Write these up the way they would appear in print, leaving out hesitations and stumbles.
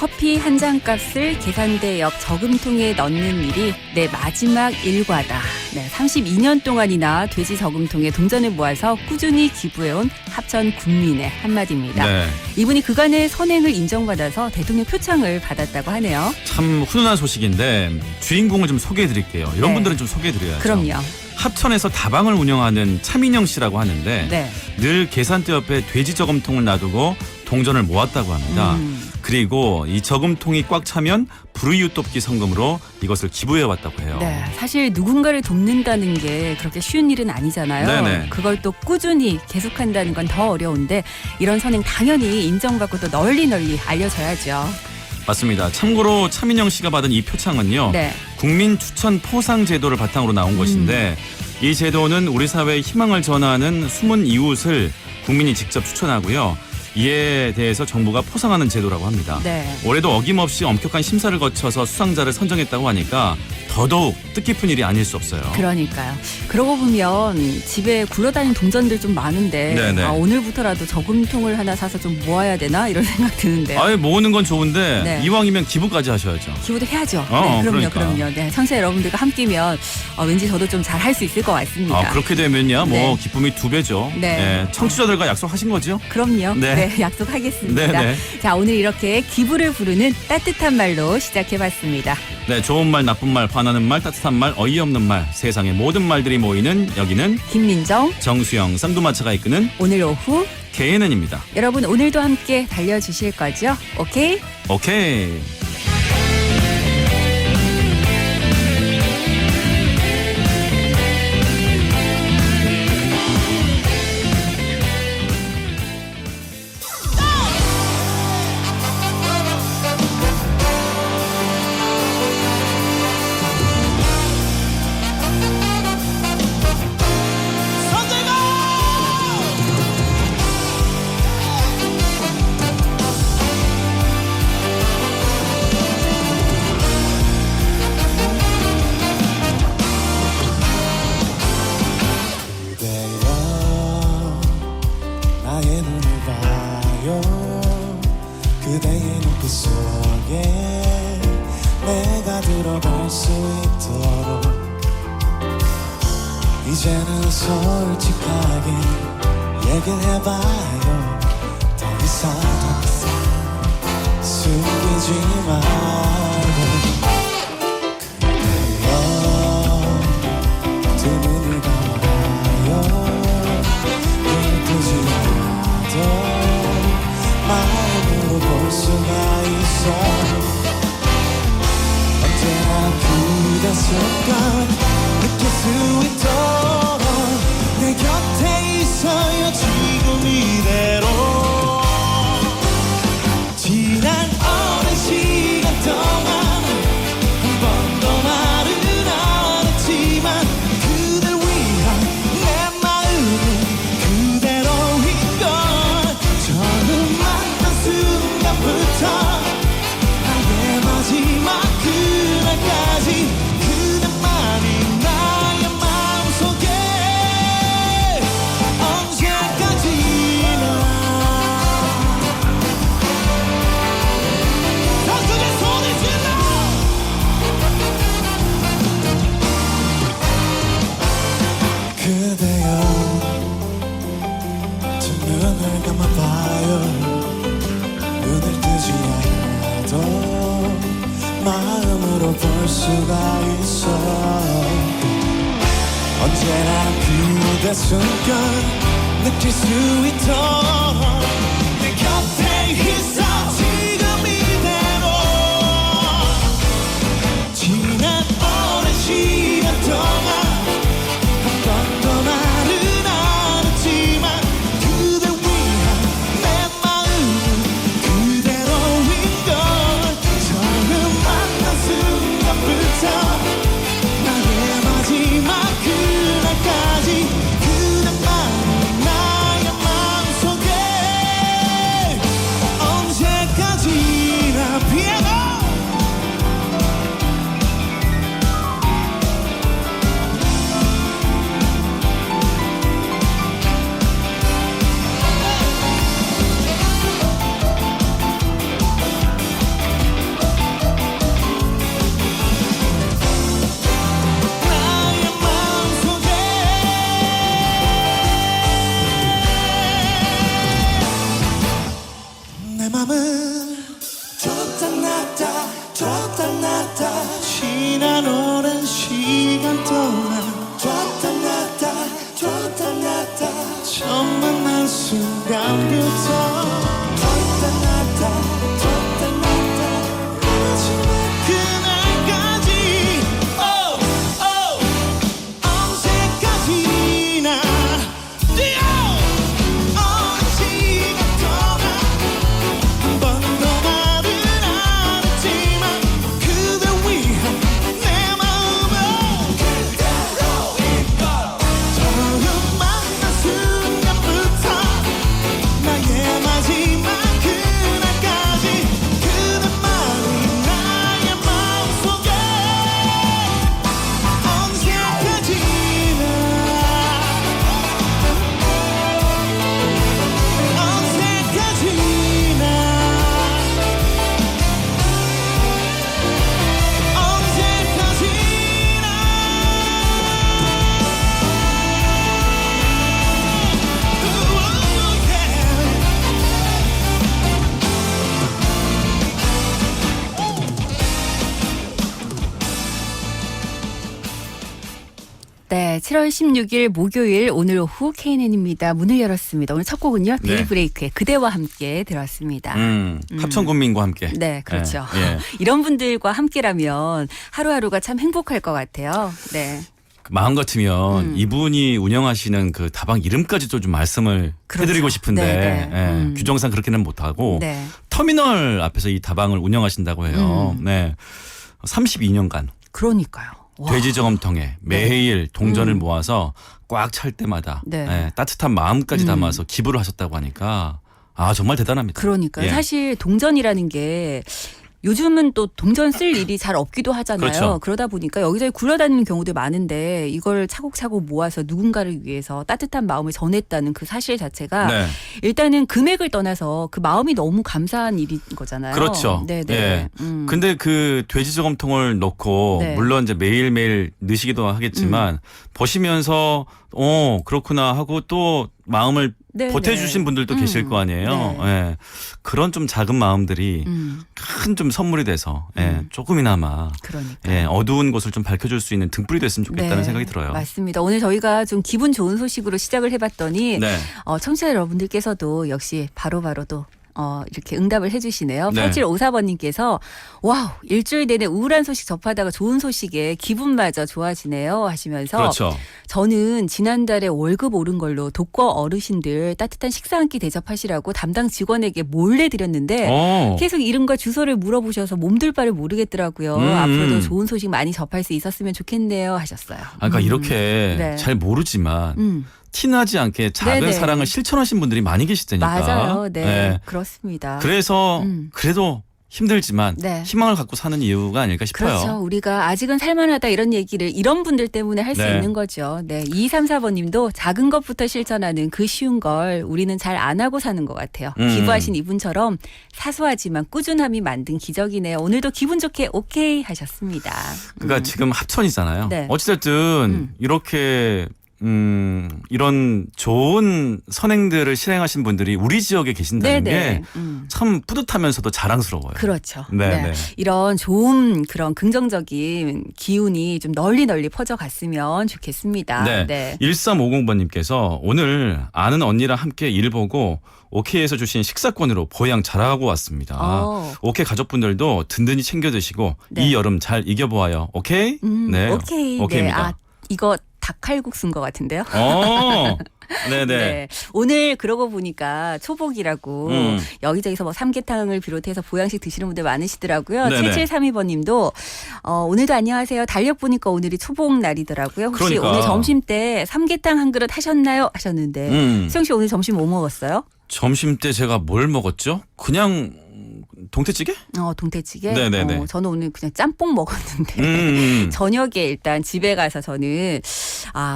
커피 한 잔 값을 계산대 옆 저금통에 넣는 일이 내 마지막 일과다. 네, 32년 동안이나 돼지 저금통에 동전을 모아서 꾸준히 기부해온 합천 국민의 한마디입니다. 네. 이분이 그간의 선행을 인정받아서 대통령 표창을 받았다고 하네요. 참 훈훈한 소식인데 주인공을 좀 소개해드릴게요. 이런 네. 분들은 좀 소개해드려야죠. 그럼요. 합천에서 다방을 운영하는 차민영 씨라고 하는데 네. 늘 계산대 옆에 돼지 저금통을 놔두고 동전을 모았다고 합니다. 그리고 이 저금통이 꽉 차면 불우이웃 돕기 성금으로 이것을 기부해왔다고 해요. 네, 사실 누군가를 돕는다는 게 그렇게 쉬운 일은 아니잖아요. 네네. 그걸 또 꾸준히 계속한다는 건 더 어려운데 이런 선행 당연히 인정받고 또 널리 알려져야죠. 맞습니다. 참고로 차민영 씨가 받은 이 표창은요. 네. 국민 추천 포상 제도를 바탕으로 나온 것인데 이 제도는 우리 사회의 희망을 전하는 숨은 이웃을 국민이 직접 추천하고요. 이에 대해서 정부가 포상하는 제도라고 합니다. 네. 올해도 어김없이 엄격한 심사를 거쳐서 수상자를 선정했다고 하니까 더더욱 뜻깊은 일이 아닐 수 없어요. 그러니까요. 그러고 보면 집에 굴러다니는 동전들 좀 많은데 네네. 오늘부터라도 저금통을 하나 사서 좀 모아야 되나 이런 생각 드는데요. 아예 모으는 건 좋은데 네. 이왕이면 기부까지 하셔야죠. 기부도 해야죠. 네, 그러니까. 그럼요. 네, 청취자 여러분들과 함께면 왠지 저도 좀 잘 할 수 있을 것 같습니다. 그렇게 되면요, 네. 기쁨이 2배죠. 네. 청취자들과 약속하신 거죠? 그럼요. 네. 네, 약속하겠습니다. 네네. 자, 오늘 이렇게 기부를 부르는 따뜻한 말로 시작해봤습니다. 네, 좋은 말, 나쁜 말, 화나는 말, 따뜻한 말, 어이없는 말, 세상의 모든 말들이 모이는 여기는 김민정, 정수영, 쌍두마차가 이끄는 오늘 오후 KNN입니다. 여러분 오늘도 함께 달려주실 거죠? 오케이? 오케이. 나의 눈을 봐요. 그대의 눈빛 속에 내가 들어갈 수 있도록 이제는 솔직하게 얘기를 해봐요. 더 이상 숨기지 말고 그래요. 두 눈을 감아요. 눈을 뜨지 않아도 마음으로 볼 수가 있어. 언제나 그대 순간 느낄 수 있도록 내 곁에 있어요. 지금 이대로 지난 오랜 시간 동안 한 번도 말은 안 했지만 그댈 위한 내 마음은 그대로인 걸. 처음 만난 순간부터 나의 마지막 그날까지 그대만이 나의 마음속에 언제까지나 더 크게 소리 질러. 그대여 두 눈을 감아봐요. 눈을 뜨지 않아도 마음으로 볼 수가 있어. 언제나 그대 순간 느낄 수 있도록 내 곁에 있어. 지금 이대로 지난 오랜 시간 동안 한 번도 말은 안 했지만 그대 위한 내 마음은 그대로인 걸. 처음 만난 순간부터 나의 마지막 그날까지 그대만이 나의 마음속에 7월 16일 목요일 오늘 오후 KNN입니다. 문을 열었습니다. 오늘 첫 곡은요. 네. 데이브레이크의 그대와 함께 들어왔습니다. 합천군민과 함께. 네, 그렇죠. 예, 예. 이런 분들과 함께라면 하루하루가 참 행복할 것 같아요. 네. 그 마음 같으면 이분이 운영하시는 그 다방 이름까지도 좀 말씀을 그렇죠. 해드리고 싶은데 네, 네. 예, 규정상 그렇게는 못하고 네. 터미널 앞에서 이 다방을 운영하신다고 해요. 네, 32년간 그러니까요. 와. 돼지저금통에 매일 동전을 모아서 꽉 찰 때마다 네. 예, 따뜻한 마음까지 담아서 기부를 하셨다고 하니까 아 정말 대단합니다. 그러니까요. 예. 사실 동전이라는 게 요즘은 또 동전 쓸 일이 잘 없기도 하잖아요. 그렇죠. 그러다 보니까 여기저기 굴러다니는 경우도 많은데 이걸 차곡차곡 모아서 누군가를 위해서 따뜻한 마음을 전했다는 그 사실 자체가 네. 일단은 금액을 떠나서 그 마음이 너무 감사한 일인 거잖아요. 그렇죠. 네네. 예. 근데 그 돼지저금통을 넣고 네. 물론 이제 매일매일 넣으시기도 하겠지만 보시면서 그렇구나 하고 또 마음을 네, 보태주신 네. 분들도 계실 거 아니에요. 네. 예. 그런 좀 작은 마음들이 큰 좀 선물이 돼서 조금이나마 그러니까. 예, 어두운 곳을 좀 밝혀줄 수 있는 등불이 됐으면 좋겠다는 네, 생각이 들어요. 맞습니다. 오늘 저희가 좀 기분 좋은 소식으로 시작을 해봤더니 네. 청취자 여러분들께서도 역시 바로바로 또 이렇게 응답을 해주시네요. 네. 8754번님께서 와우 일주일 내내 우울한 소식 접하다가 좋은 소식에 기분마저 좋아지네요 하시면서 그렇죠. 저는 지난달에 월급 오른 걸로 독거 어르신들 따뜻한 식사 한 끼 대접하시라고 담당 직원에게 몰래 드렸는데 계속 이름과 주소를 물어보셔서 몸둘 바를 모르겠더라고요. 앞으로도 좋은 소식 많이 접할 수 있었으면 좋겠네요 하셨어요. 그러니까 이렇게 네. 잘 모르지만 티나지 않게 작은 네네. 사랑을 실천하신 분들이 많이 계시다니까. 맞아요. 네, 예. 그렇습니다. 그래서 그래도 힘들지만 네. 희망을 갖고 사는 이유가 아닐까 싶어요. 그렇죠. 우리가 아직은 살만하다 이런 얘기를 이런 분들 때문에 할 수 네. 있는 거죠. 네. 2234번님도 작은 것부터 실천하는 그 쉬운 걸 우리는 잘 안 하고 사는 것 같아요. 기부하신 이분처럼 사소하지만 꾸준함이 만든 기적이네요. 오늘도 기분 좋게 오케이 하셨습니다. 그러니까 지금 합천이잖아요. 네. 어찌됐든 이렇게 이런 좋은 선행들을 실행하신 분들이 우리 지역에 계신다는 네네. 게 참 뿌듯하면서도 자랑스러워요. 그렇죠. 네, 네. 이런 좋은 그런 긍정적인 기운이 좀 널리 퍼져갔으면 좋겠습니다. 네. 1350번님께서 오늘 아는 언니랑 함께 일 보고 오케이에서 주신 식사권으로 보양 잘하고 왔습니다. 오케이 가족분들도 든든히 챙겨 드시고 네. 이 여름 잘 이겨보아요. 오케이? 네. 오케이. 오케이입니다. 네. 이거 닭칼국수인 것 같은데요. 네네. 네. 오늘 그러고 보니까 초복이라고 여기저기서 뭐 삼계탕을 비롯해서 보양식 드시는 분들 많으시더라고요. 네네. 7732번님도 오늘도 안녕하세요. 달력 보니까 오늘이 초복 날이더라고요. 혹시 그러니까. 오늘 점심 때 삼계탕 한 그릇 하셨나요? 하셨는데 수영 씨 오늘 점심 뭐 먹었어요? 점심 때 제가 뭘 먹었죠? 그냥 동태찌개? 동태찌개. 네네네. 저는 오늘 그냥 짬뽕 먹었는데 저녁에 일단 집에 가서 저는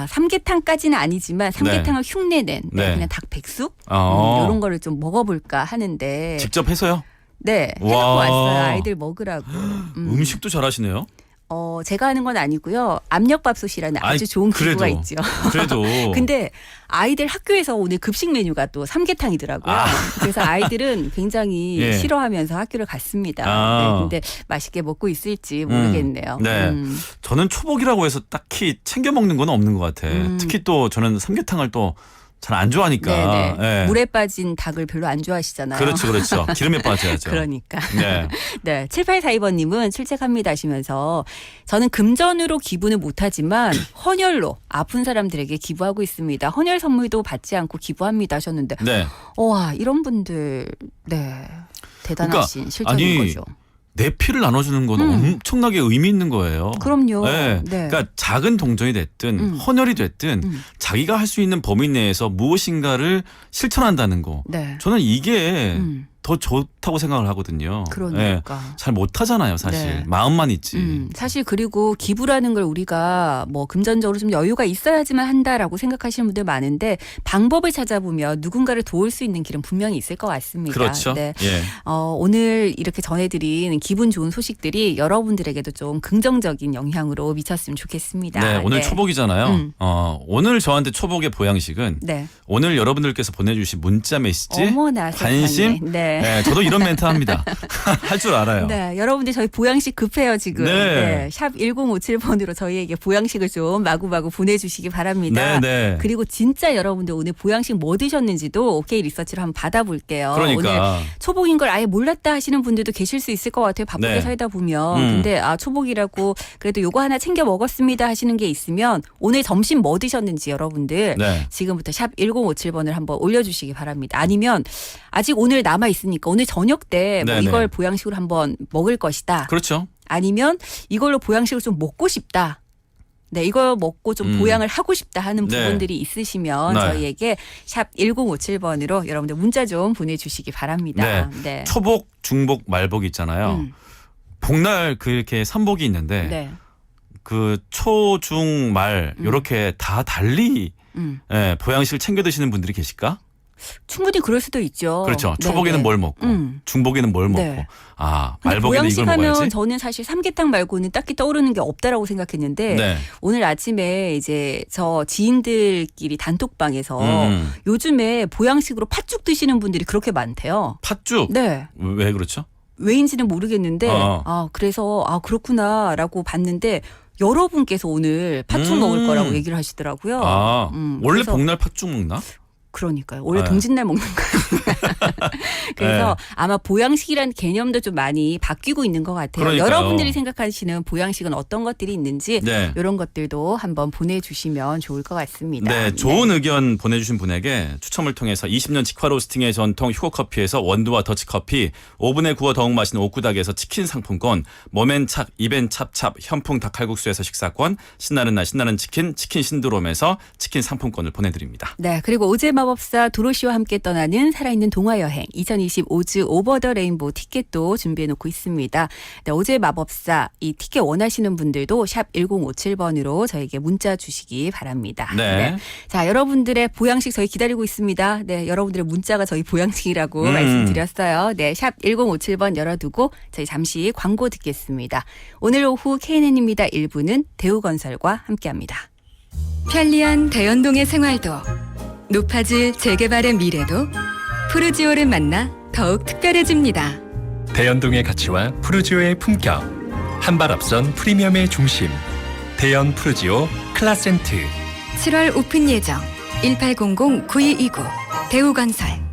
삼계탕까지는 아니지만 삼계탕을 흉내낸 네. 그냥 닭 백숙 어. 이런 거를 좀 먹어볼까 하는데 직접 해서요? 네 해놓고 와. 왔어요. 아이들 먹으라고. 음식도 잘하시네요. 제가 하는 건 아니고요. 압력밥솥이라는 아주 좋은 기구가 그래도, 있죠. 그래도. 근데 아이들 학교에서 오늘 급식 메뉴가 또 삼계탕이더라고요. 그래서 아이들은 굉장히 예. 싫어하면서 학교를 갔습니다. 네, 근데 맛있게 먹고 있을지 모르겠네요. 네. 저는 초복이라고 해서 딱히 챙겨 먹는 건 없는 것 같아. 특히 또 저는 삼계탕을 또 잘 안 좋아하니까. 네네. 예. 물에 빠진 닭을 별로 안 좋아하시잖아요. 그렇죠. 기름에 빠져야죠. 그러니까. 네. 네. 7842번님은 출첵합니다 하시면서 저는 금전으로 기부는 못하지만 헌혈로 아픈 사람들에게 기부하고 있습니다. 헌혈 선물도 받지 않고 기부합니다 하셨는데 네. 와 이런 분들 네 대단하신 그러니까, 실천인 아니, 거죠. 내 피를 나눠주는 건 엄청나게 의미 있는 거예요. 그럼요. 네. 네. 그러니까 작은 동전이 됐든 헌혈이 됐든 자기가 할 수 있는 범위 내에서 무엇인가를 실천한다는 거. 네. 저는 이게 더 좋다고 생각을 하거든요. 그러니까. 잘 못하잖아요, 사실. 네. 마음만 있지. 사실 그리고 기부라는 걸 우리가 뭐 금전적으로 좀 여유가 있어야지만 한다라고 생각하시는 분들 많은데 방법을 찾아보면 누군가를 도울 수 있는 길은 분명히 있을 것 같습니다. 그렇죠. 네. 예. 오늘 이렇게 전해드린 기분 좋은 소식들이 여러분들에게도 좀 긍정적인 영향으로 미쳤으면 좋겠습니다. 네, 오늘 네. 초복이잖아요. 오늘 저한테 초복의 보양식은 네. 오늘 여러분들께서 보내주신 문자 메시지, 어머나 관심, 세상에. 네. 네, 저도 이런 멘트 합니다. 할 줄 알아요. 네, 여러분들 저희 보양식 급해요 지금. 네. 샵 1057번으로 저희에게 보양식을 좀 마구마구 보내주시기 바랍니다. 네. 그리고 진짜 여러분들 오늘 보양식 뭐 드셨는지도 OK 리서치를 한번 받아볼게요. 오늘 그러니까. 초복인 걸 아예 몰랐다 하시는 분들도 계실 수 있을 것 같아요. 바쁘게 네. 살다 보면. 근데 초복이라고 그래도 요거 하나 챙겨 먹었습니다 하시는 게 있으면 오늘 점심 뭐 드셨는지 여러분들 네. 지금부터 샵 1057번을 한번 올려주시기 바랍니다. 아니면 아직 오늘 남아 있으니까 오늘 저녁 때 뭐 네네. 이걸 보양식으로 한번 먹을 것이다. 그렇죠. 아니면 이걸로 보양식을 좀 먹고 싶다. 네, 이거 먹고 좀 보양을 하고 싶다 하는 네. 부분들이 있으시면 네. 저희에게 샵 1057번으로 여러분들 문자 좀 보내주시기 바랍니다. 네. 초복, 중복, 말복 있잖아요. 복날 그렇게 삼복이 있는데 네. 그 초, 중, 말 이렇게 다 달리 예, 보양식을 챙겨 드시는 분들이 계실까? 충분히 그럴 수도 있죠. 그렇죠. 네, 초복에는 네. 뭘 먹고 중복에는 뭘 먹고 네. 근데 말복에는 보양식 이걸 하면 먹어야지. 저는 사실 삼계탕 말고는 딱히 떠오르는 게 없다라고 생각했는데 네. 오늘 아침에 이제 저 지인들끼리 단톡방에서 요즘에 보양식으로 팥죽 드시는 분들이 그렇게 많대요. 팥죽. 네. 왜 그렇죠? 왜인지는 모르겠는데 어. 그래서 그렇구나라고 봤는데 여러분께서 오늘 팥죽 먹을 거라고 얘기를 하시더라고요. 원래 그래서 복날 팥죽 먹나? 그러니까요. 원래 네. 동짓날 먹는 거예요. 그래서 아마 보양식이라는 개념도 좀 많이 바뀌고 있는 것 같아요. 그러니까요. 여러분들이 생각하시는 보양식은 어떤 것들이 있는지 네. 이런 것들도 한번 보내주시면 좋을 것 같습니다. 네, 좋은 의견 보내주신 분에게 추첨을 통해서 20년 직화 로스팅의 전통 휴고커피에서 원두와 더치커피, 오븐에 구워 더욱 맛있는 오쿠닥에서 치킨 상품권, 머맨착, 입엔 찹찹, 현풍 닭칼국수에서 식사권, 신나는 날 신나는 치킨 신드롬에서 치킨 상품권을 보내드립니다. 네, 그리고 오제 마법사 도로시와 함께 떠나는 살아있는 동화여행 2020 오즈 오버 더 레인보우 티켓도 준비해놓고 있습니다. 네, 오제 마법사 이 티켓 원하시는 분들도 샵 1057번으로 저에게 문자 주시기 바랍니다. 네. 자, 여러분들의 보양식 저희 기다리고 있습니다. 네, 여러분들의 문자가 저희 보양식이라고 말씀드렸어요. 네, 샵 1057번 열어두고 저희 잠시 광고 듣겠습니다. 오늘 오후 KNN입니다. 1부는 대우건설과 함께합니다. 편리한 대연동의 생활도 높아질 재개발의 미래도 푸르지오를 만나 더욱 특별해집니다. 대연동의 가치와 푸르지오의 품격, 한 발 앞선 프리미엄의 중심, 대연 푸르지오 클라센트. 7월 오픈 예정 1800-9229 대우건설.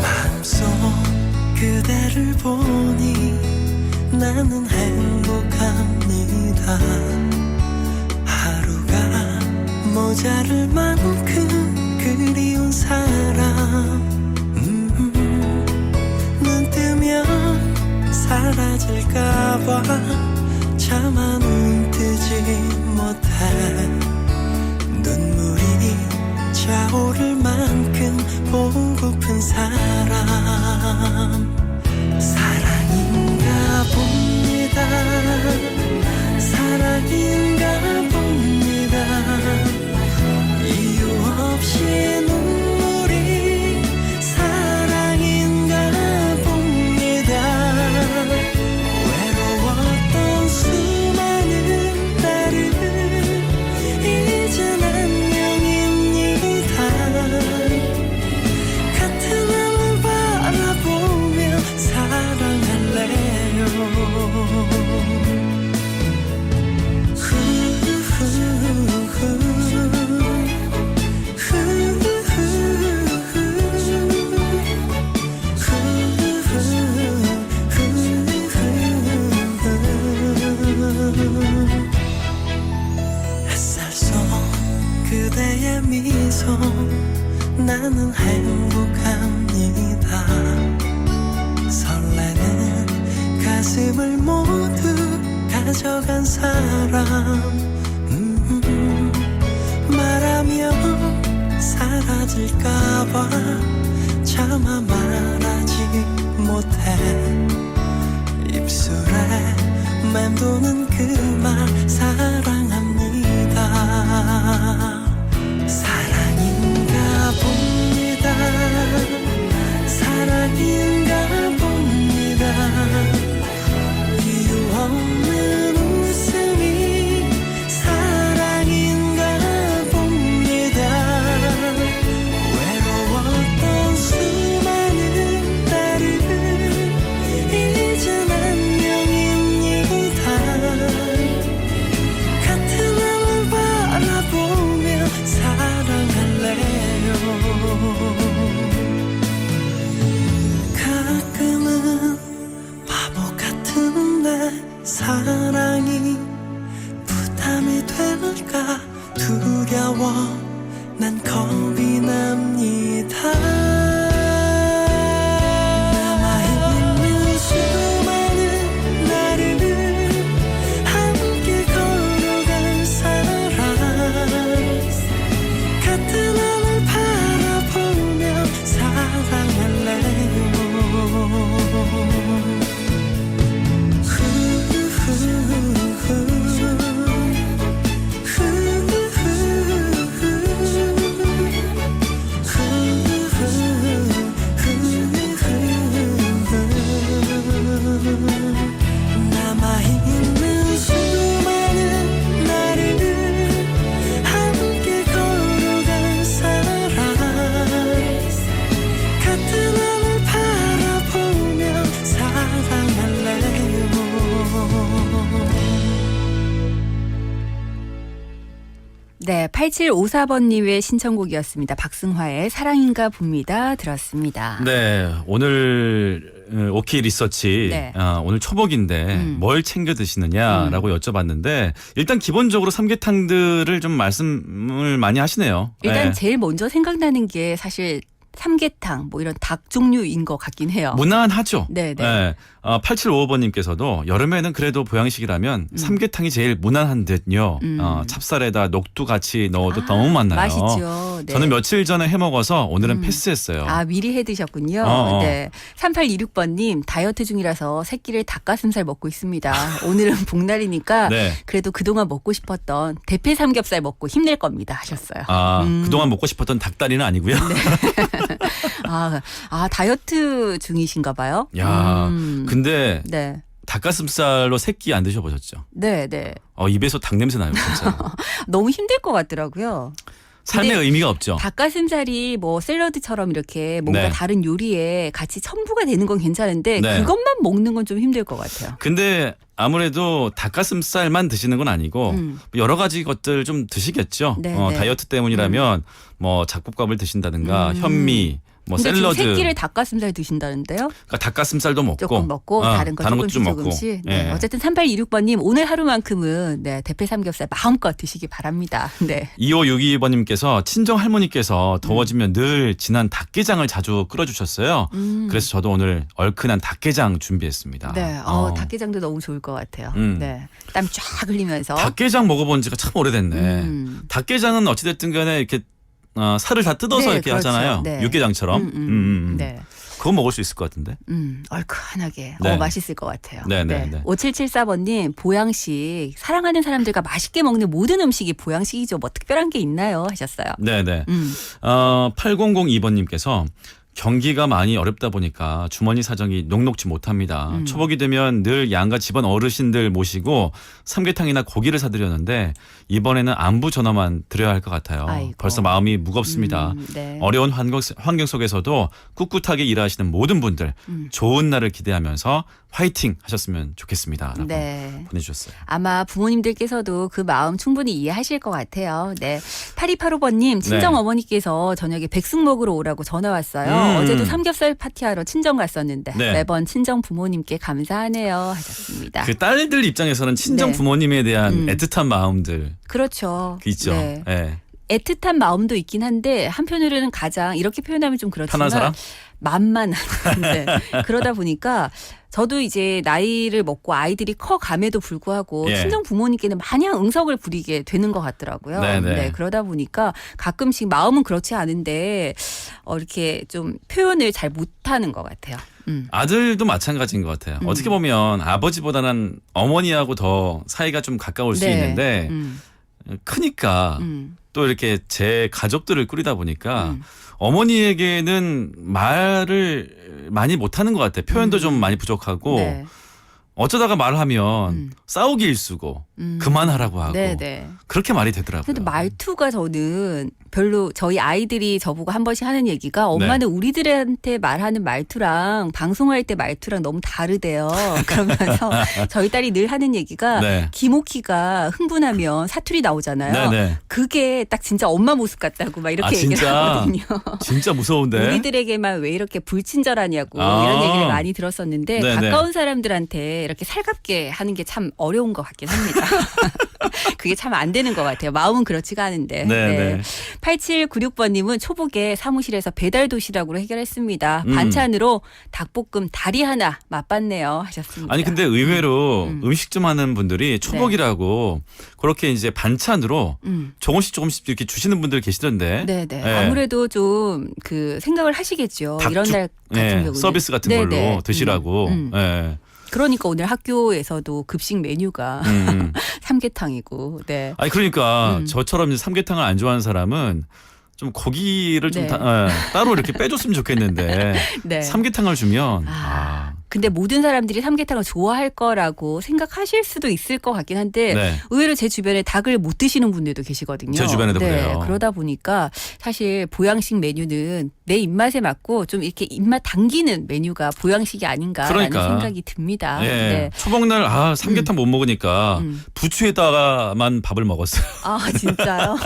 마음속 그대를 보니 나는 행복합니다. 하루가 모자랄 만큼 그리운 사람 눈 뜨면 사라질까봐 차마 눈 뜨지 못해 눈물이 차오를 만큼 보고픈 사람 사랑인가 봅니다. 사랑인가 봅니다. 이유 없이 눈물이 사랑인가 봅니다. 외로웠던 수많은 날을 이젠 안녕입니다. 같은 하늘 바라보며 사랑할래요. 햇살 속 그대의 미소 나는 행복합니다. 설레는 가슴을 모두 가져간 사람 말하면 사라질까봐 차마 말하지 못해 입술에 맴도는 그 말 사랑합니다. 사랑인가 봅니다. 8754번님의 신청곡이었습니다. 박승화의 사랑인가 봅니다. 들었습니다. 네, 오늘 오키 리서치 네. 오늘 초복인데 뭘 챙겨 드시느냐라고 여쭤봤는데 일단 기본적으로 삼계탕들을 좀 말씀을 많이 하시네요. 일단 네. 제일 먼저 생각나는 게 사실 삼계탕 뭐 이런 닭 종류인 것 같긴 해요. 무난하죠. 네네. 네. 8755번님께서도 여름에는 그래도 보양식이라면 삼계탕이 제일 무난한 듯요. 찹쌀에다 녹두 같이 넣어도 너무 맛나요. 맛있죠. 네. 저는 며칠 전에 해 먹어서 오늘은 패스했어요. 아, 미리 해 드셨군요. 네. 3826번님, 다이어트 중이라서 새끼를 닭가슴살 먹고 있습니다. 오늘은 복날이니까 네. 그래도 그동안 먹고 싶었던 대패 삼겹살 먹고 힘낼 겁니다. 하셨어요. 그동안 먹고 싶었던 닭다리는 아니고요. 다이어트 중이신가 봐요? 야, 근데 네. 닭가슴살로 새끼 안 드셔보셨죠? 네, 네. 입에서 닭 냄새 나요, 진짜. 너무 힘들 것 같더라고요. 삶의 근데 의미가 없죠. 닭가슴살이 뭐 샐러드처럼 이렇게 뭔가 네. 다른 요리에 같이 첨부가 되는 건 괜찮은데 네. 그것만 먹는 건 좀 힘들 것 같아요. 근데 아무래도 닭가슴살만 드시는 건 아니고 여러 가지 것들 좀 드시겠죠. 네, 네. 다이어트 때문이라면 뭐 잡곡밥을 드신다든가 현미, 뭐 근데 샐러드. 지금 새끼를 닭가슴살 드신다는데요? 그러니까 닭가슴살도 먹고 조금 먹고 다른 거 것도 좀 조금씩. 네. 예. 어쨌든 3826번님 오늘 하루만큼은 네, 대패 삼겹살 마음껏 드시기 바랍니다. 네. 2562번님께서 친정 할머니께서 더워지면 늘 진한 닭게장을 자주 끓여주셨어요. 그래서 저도 오늘 얼큰한 닭게장 준비했습니다. 네. 닭게장도 너무 좋을 것 같아요. 네. 땀 쫙 흘리면서. 닭게장 먹어본 지가 참 오래됐네. 음. 닭게장은 어찌됐든 간에 이렇게 살을 다 뜯어서 네, 이렇게 그렇죠. 하잖아요. 네. 육개장처럼. 네. 그거 먹을 수 있을 것 같은데. 얼큰하게. 네. 맛있을 것 같아요. 네, 네, 네. 5774번님, 보양식. 사랑하는 사람들과 맛있게 먹는 모든 음식이 보양식이죠. 뭐 특별한 게 있나요? 하셨어요. 네네. 8002번님께서 경기가 많이 어렵다 보니까 주머니 사정이 녹록지 못합니다. 초복이 되면 늘 양가 집안 어르신들 모시고 삼계탕이나 고기를 사드렸는데 이번에는 안부 전화만 드려야 할 것 같아요. 아이고. 벌써 마음이 무겁습니다. 네. 어려운 환경 속에서도 꿋꿋하게 일하시는 모든 분들 좋은 날을 기대하면서 화이팅 하셨으면 좋겠습니다. 라고 네. 보내주셨어요. 아마 부모님들께서도 그 마음 충분히 이해하실 것 같아요. 네. 8285번님, 친정 네. 어머니께서 저녁에 백숙 먹으러 오라고 전화 왔어요. 어제도 삼겹살 파티하러 친정 갔었는데 네. 매번 친정 부모님께 감사하네요. 하셨습니다. 그 딸들 입장에서는 친정 네. 부모님에 대한 애틋한 마음들 그렇죠. 있죠. 네. 예. 애틋한 마음도 있긴 한데 한편으로는 가장 이렇게 표현하면 좀 그렇지만 편한 사람? 만만한데 그러다 보니까 저도 이제 나이를 먹고 아이들이 커감에도 불구하고 예. 친정 부모님께는 마냥 응석을 부리게 되는 것 같더라고요. 네네. 네, 그러다 보니까 가끔씩 마음은 그렇지 않은데 이렇게 좀 표현을 잘 못하는 것 같아요. 아들도 마찬가지인 것 같아요. 어떻게 보면 아버지보다는 어머니하고 더 사이가 좀 가까울 수 네. 있는데 크니까 또 이렇게 제 가족들을 꾸리다 보니까 어머니에게는 말을 많이 못하는 것 같아요. 표현도 좀 많이 부족하고 네. 어쩌다가 말하면 싸우기 일쑤고 그만하라고 하고 네네. 그렇게 말이 되더라고요. 근데 말투가 저는 별로 저희 아이들이 저보고 한 번씩 하는 얘기가 엄마는 우리들한테 말하는 말투랑 방송할 때 말투랑 너무 다르대요. 그러면서 저희 딸이 늘 하는 얘기가 네. 김옥희가 흥분하면 사투리 나오잖아요. 네네. 그게 딱 진짜 엄마 모습 같다고 막 이렇게 얘기를 진짜? 하거든요. 진짜 무서운데. 우리들에게만 왜 이렇게 불친절하냐고 아. 이런 얘기를 많이 들었었는데 네네. 가까운 사람들한테 이렇게 살갑게 하는 게 참 어려운 것 같긴 합니다. 그게 참 안 되는 것 같아요. 마음은 그렇지가 않은데. 네네. 8796번님은 초복에 사무실에서 배달 도시락으로 해결했습니다. 반찬으로 닭볶음 다리 하나 맛봤네요 하셨습니다. 아니 근데 의외로 음식점 하는 분들이 초복이라고 그렇게 이제 반찬으로 조금씩 이렇게 주시는 분들 계시던데. 네네. 예. 아무래도 좀 그 생각을 하시겠죠. 이런 닭죽, 날 같은 예, 경우는. 서비스 같은 네네. 걸로 드시라고. 예. 그러니까 오늘 학교에서도 급식 메뉴가 삼계탕이고. 네. 아니 그러니까 저처럼 이제 삼계탕을 안 좋아하는 사람은 좀 고기를 좀 네. 따로 이렇게 빼줬으면 좋겠는데 네. 삼계탕을 주면 근데 모든 사람들이 삼계탕을 좋아할 거라고 생각하실 수도 있을 것 같긴 한데 네. 의외로 제 주변에 닭을 못 드시는 분들도 계시거든요. 제 주변에도 그래요. 그러다 보니까 사실 보양식 메뉴는 내 입맛에 맞고 좀 이렇게 입맛 당기는 메뉴가 보양식이 아닌가라는 그러니까. 생각이 듭니다. 예. 네. 초복날 삼계탕 못 먹으니까 부추에다가만 밥을 먹었어요. 아, 진짜요?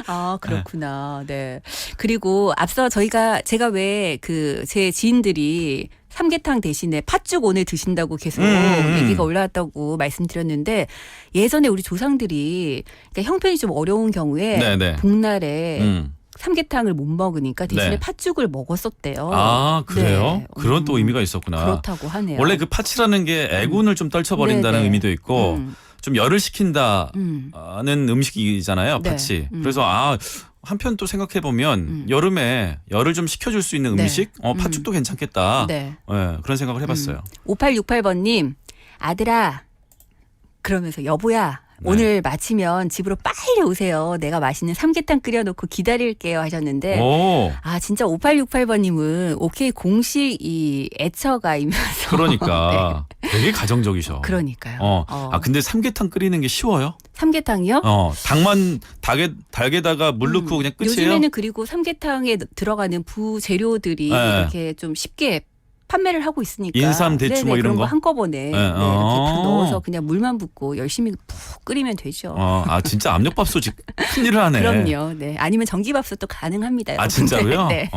아, 그렇구나. 네. 그리고 앞서 제가 왜 제 지인들이 삼계탕 대신에 팥죽 오늘 드신다고 계속 얘기가 올라왔다고 말씀드렸는데 예전에 우리 조상들이 그러니까 형편이 좀 어려운 경우에 네네. 복날에 삼계탕을 못 먹으니까 대신에 네. 팥죽을 먹었었대요. 아, 그래요? 네. 그런 또 의미가 있었구나. 그렇다고 하네요. 원래 그 팥이라는 게 애군을 좀 떨쳐버린다는 네네. 의미도 있고 음. 좀 열을 식힌다는 음. 음식이잖아요. 네. 팥이. 그래서 한편 또 생각해 보면 여름에 열을 좀 식혀줄 수 있는 네. 음식, 팥죽도 괜찮겠다. 네. 예, 그런 생각을 해봤어요. 5868번님, 아들아, 그러면서 여보야, 네. 오늘 마치면 집으로 빨리 오세요. 내가 맛있는 삼계탕 끓여놓고 기다릴게요 하셨는데, 오, 아, 진짜 5868번님은 OK 공식 이 애처가이면서. 그러니까 되게 가정적이셔. 그러니까요. 근데 삼계탕 끓이는 게 쉬워요? 삼계탕이요? 닭에다가 물 넣고 그냥 끝이에요? 요즘에는 그리고 삼계탕에 들어가는 부재료들이 네. 이렇게 좀 쉽게 판매를 하고 있으니까 인삼, 대추 네네, 뭐 이런 그런 거 거? 한꺼번에 네. 이렇게 다 넣어서 그냥 물만 붓고 열심히 푹 끓이면 되죠. 진짜 압력밥솥이 큰일을 하네. 그럼요. 네. 아니면 전기밥솥도 가능합니다. 아, 여러분들. 진짜로요? 네.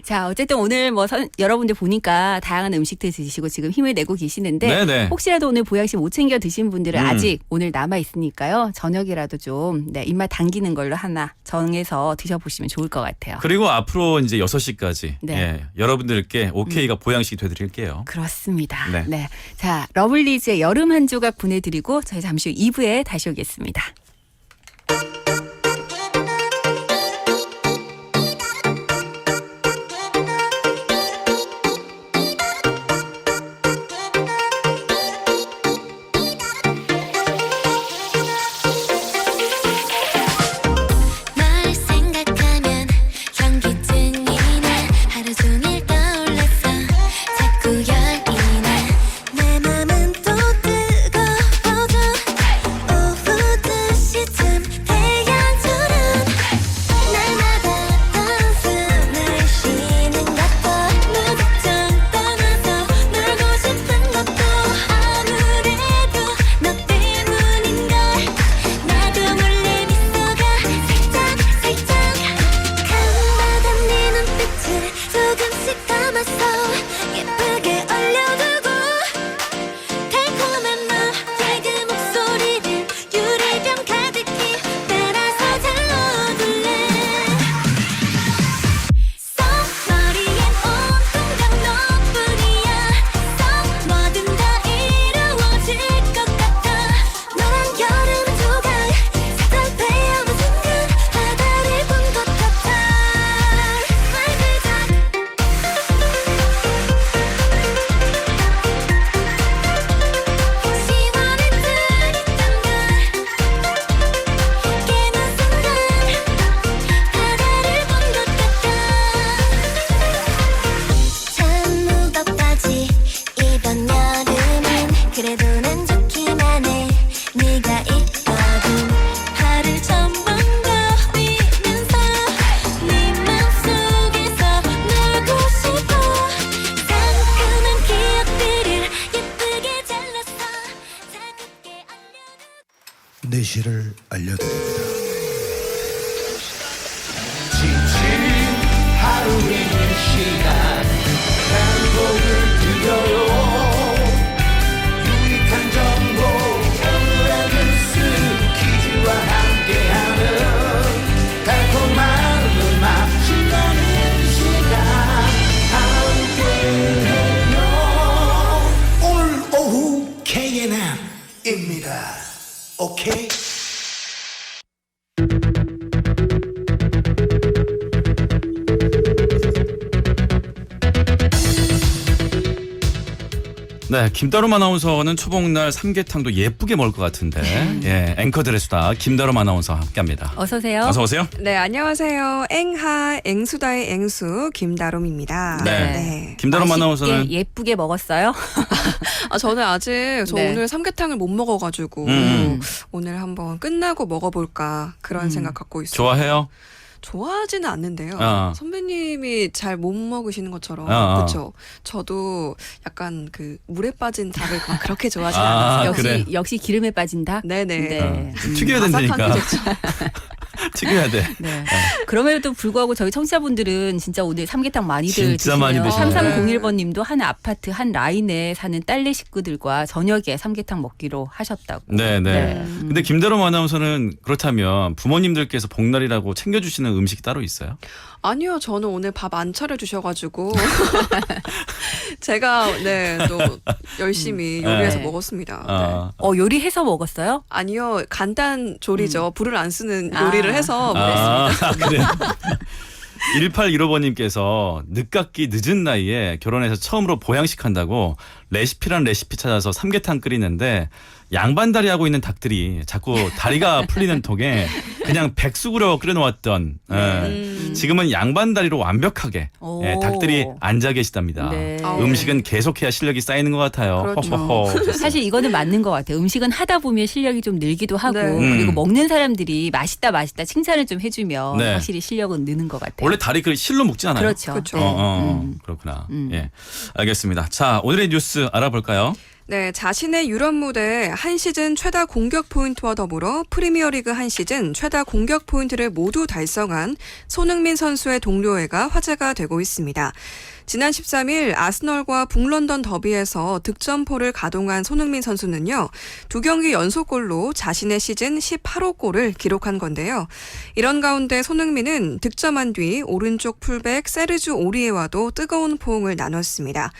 자, 어쨌든 오늘 여러분들 보니까 다양한 음식들 드시고 지금 힘을 내고 계시는데 네네. 혹시라도 오늘 보양식 못 챙겨 드신 분들은 아직 오늘 남아 있으니까요. 저녁이라도 좀 입맛 당기는 걸로 하나 정해서 드셔보시면 좋을 것 같아요. 그리고 앞으로 이제 6시까지 네. 여러분들께 오케이가 보양식이 되드릴게요. 그렇습니다. 네. 네. 자, 러블리즈의 여름 한 조각 보내드리고 저희 잠시 후 2부에 다시 오겠습니다. 널 생각하면 현기증이 나 하루 종일 떠올랐어 자꾸 열이 나내 맘은 또 뜨거워져 오후 2시쯤 태양처럼 날마다 단숨을 쉬는 것도 무작정 떠나서 놀고 싶은 것도 아무래도 너 때문인걸 나도 몰래 미소가 살짝 간다던 네 눈빛을 조금씩 담아서 예쁘게 얼려두고 달콤한 너의 그 목소리를 유리병 가득히 따라서 잘 넣어둘래 머리엔 온통당 너뿐이야 뭐든 다 이루어질 것 같아 너란 여름 조각 색깔 베어본 순간 바다를 본 것 같아 말들자 시원했던 있던 걸 깨문 순간 바다를 본 것 같아 참 무겁다지 이번 여름은 그래도 난 좋기만 해 네가 있거든 하루 전번 거리면서 네 맘속에서 놀고 싶어 상큼한 기억들을 예쁘게 잘라서 차갑게 얼려두고 내실을 알려드립니다. 오늘 오후 KNM입니다. 오케이? 네, 김다롬 아나운서는 초복날 삼계탕도 예쁘게 먹을 것 같은데 예, 앵커들의 수다 김다롬 아나운서와 함께합니다. 어서 오세요. 어서 오세요. 네, 안녕하세요. 앵하 앵수다의 앵수 김다롬입니다. 네. 김다롬 맛있게 아나운서는 예쁘게 먹었어요? 저는 아직 저 네. 오늘 삼계탕을 못 먹어가지고 음. 오늘 한번 끝나고 먹어볼까 그런 생각 갖고 있어요. 좋아해요? 좋아하지는 않는데요. 선배님이 잘 못 먹으시는 것처럼 그렇죠. 저도 약간 그 물에 빠진 닭을 막 그렇게 좋아하지 않아서 역시 기름에 빠진다. 네네. 네. 튀겨야 된다니까. 튀겨야 돼. 네. 그럼에도 불구하고 저희 청취자분들은 진짜 오늘 삼계탕 많이들 진짜 드시네요. 많이 드시네. 3301번님도 한 아파트 한 라인에 사는 딸내 식구들과 저녁에 삼계탕 먹기로 하셨다고. 네네. 근데 김다롬 아나운서는 그렇다면 부모님들께서 복날이라고 챙겨주시는 음식이 따로 있어요? 아니요, 저는 오늘 밥 안 차려주셔가지고 제가 또 열심히 요리해서 네. 먹었습니다. 네. 요리해서 먹었어요? 아니요, 간단 조리죠. 불을 안 쓰는 요리를 해서 먹었습니다. 그래. 1815번님께서 늦깎이 늦은 나이에 결혼해서 처음으로 보양식 한다고 레시피란 레시피 찾아서 삼계탕 끓이는데 양반다리 하고 있는 닭들이 자꾸 다리가 풀리는 통에 그냥 백숙으로 끓여놓았던 지금은 양반다리로 완벽하게 닭들이 앉아 계시답니다. 네. 음식은 계속해야 실력이 쌓이는 것 같아요. 그렇죠. 허허허. 사실 이거는 맞는 것 같아요. 음식은 하다 보면 실력이 좀 늘기도 하고 네. 그리고 먹는 사람들이 맛있다 칭찬을 좀 해주면 네. 확실히 실력은 느는 것 같아요. 원래 다리 그 실로 먹지 않아요? 그렇죠. 그렇죠. 그렇구나. 예, 알겠습니다. 자, 오늘의 뉴스 알아볼까요? 네, 자신의 유럽 무대 한 시즌 최다 공격 포인트와 더불어 프리미어리그 한 시즌 최다 공격 포인트를 모두 달성한 손흥민 선수의 동료애가 화제가 되고 있습니다. 지난 13일 아스널과 북런던 더비에서 득점포를 가동한 손흥민 선수는요. 2경기 연속골로 자신의 시즌 18호 골을 기록한 건데요. 이런 가운데 손흥민은 득점한 뒤 오른쪽 풀백 세르주 오리에와도 뜨거운 포옹을 나눴습니다.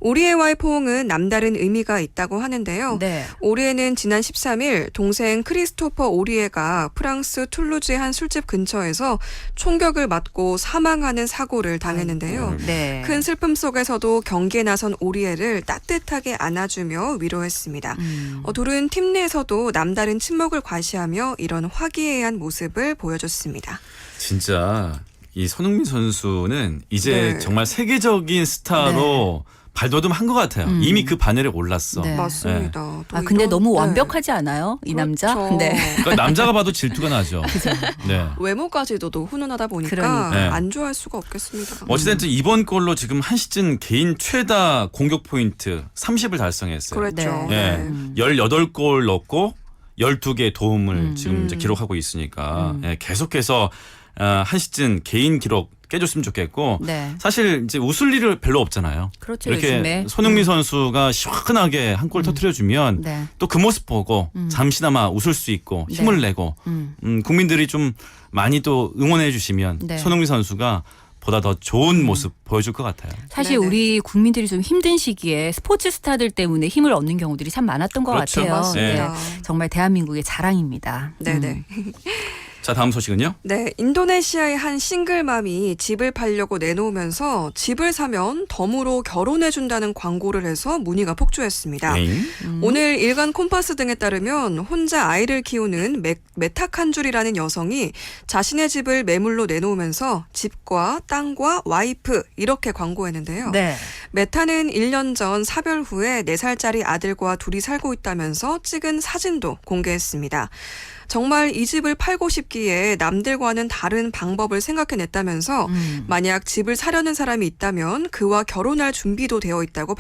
오리에와의 포옹은 남다른 의미가 있다고 하는데요. 네. 오리에는 지난 13일 동생 크리스토퍼 오리에가 프랑스 툴루즈의 한 술집 근처에서 총격을 맞고 사망하는 사고를 당했는데요. 네. 큰 슬픔 속에서도 경기에 나선 오리에를 따뜻하게 안아주며 위로했습니다. 둘은 팀 내에서도 남다른 친목을 과시하며 이런 화기애애한 모습을 보여줬습니다. 진짜 이 손흥민 선수는 이제 네. 정말 세계적인 스타로 발돋움한 것 같아요. 이미 그 바늘에 올랐어. 네. 맞습니다. 또 근데 이런- 너무 네. 완벽하지 않아요? 이 남자? 그렇죠. 네. 그러니까 남자가 봐도 질투가 나죠. 네. 외모까지도 또 훈훈하다 보니까 그러니까. 네. 안 좋아할 수가 없겠습니다. 어찌됐든 이번 골로 지금 한 시즌 개인 최다 공격 포인트 30을 달성했어요. 그렇죠. 예. 네. 18골 넣고 12개의 도움을 지금 이제 기록하고 있으니까 예, 계속해서 한 시즌 개인 기록 깨줬으면 좋겠고 네. 사실 이제 웃을 일은 별로 없잖아요. 그렇죠. 이렇게 요즘에. 손흥민 선수가 시원하게 한 골 터트려주면 네. 또 그 모습 보고 잠시나마 웃을 수 있고 힘을 내고 국민들이 좀 많이 또 응원해 주시면 네. 손흥민 선수가 보다 더 좋은 모습 보여줄 것 같아요. 사실 네네. 우리 국민들이 좀 힘든 시기에 스포츠 스타들 때문에 힘을 얻는 경우들이 참 많았던 것 그렇죠. 같아요. 맞습니다. 정말 대한민국의 자랑입니다. 네네. 자, 다음 소식은요? 네, 인도네시아의 한 싱글맘이 집을 팔려고 내놓으면서 집을 사면 덤으로 결혼해준다는 광고를 해서 문의가 폭주했습니다. 에잉? 오늘 일간 콤파스 등에 따르면 혼자 아이를 키우는 메타칸줄이라는 여성이 자신의 집을 매물로 내놓으면서 집과 땅과 와이프 이렇게 광고했는데요. 네. 메타는 1년 전 사별 후에 4살짜리 아들과 둘이 살고 있다면서 찍은 사진도 공개했습니다. 정말 이 집을 팔고 싶기에 남들과는 다른 방법을 생각해냈다면서 만약 집을 사려는 사람이 있다면 그와 결혼할 준비도 되어 있다고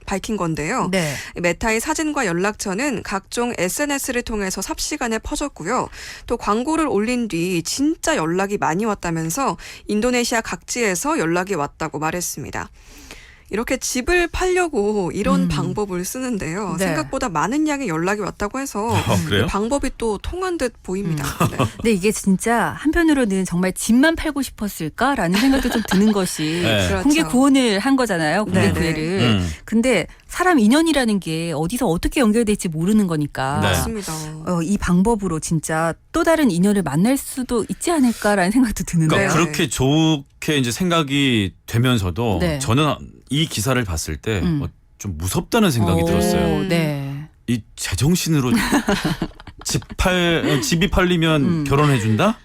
밝힌 건데요. 네. 메타의 사진과 연락처는 각종 SNS를 통해서 삽시간에 퍼졌고요. 또 광고를 올린 뒤 진짜 연락이 많이 왔다면서 인도네시아 각지에서 연락이 왔다고 말했습니다. 이렇게 집을 팔려고 이런 방법을 쓰는데요. 네. 생각보다 많은 양의 연락이 왔다고 해서 그래요? 방법이 또 통한 듯 보입니다. 네. 근데 이게 진짜 한편으로는 정말 집만 팔고 싶었을까라는 생각도 좀 드는 것이 네. 그렇죠. 공개 구원을 한 거잖아요. 공개 네네. 구애를. 근데 사람 인연이라는 게 어디서 어떻게 연결될지 모르는 거니까 네. 맞습니다. 이 방법으로 진짜 또 다른 인연을 만날 수도 있지 않을까라는 생각도 드는데요. 그러니까 그렇게 좋게 이제 생각이 되면서도 네. 저는 이 기사를 봤을 때 좀 무섭다는 생각이 들었어요. 네. 이 제정신으로 집이 팔리면 결혼해준다?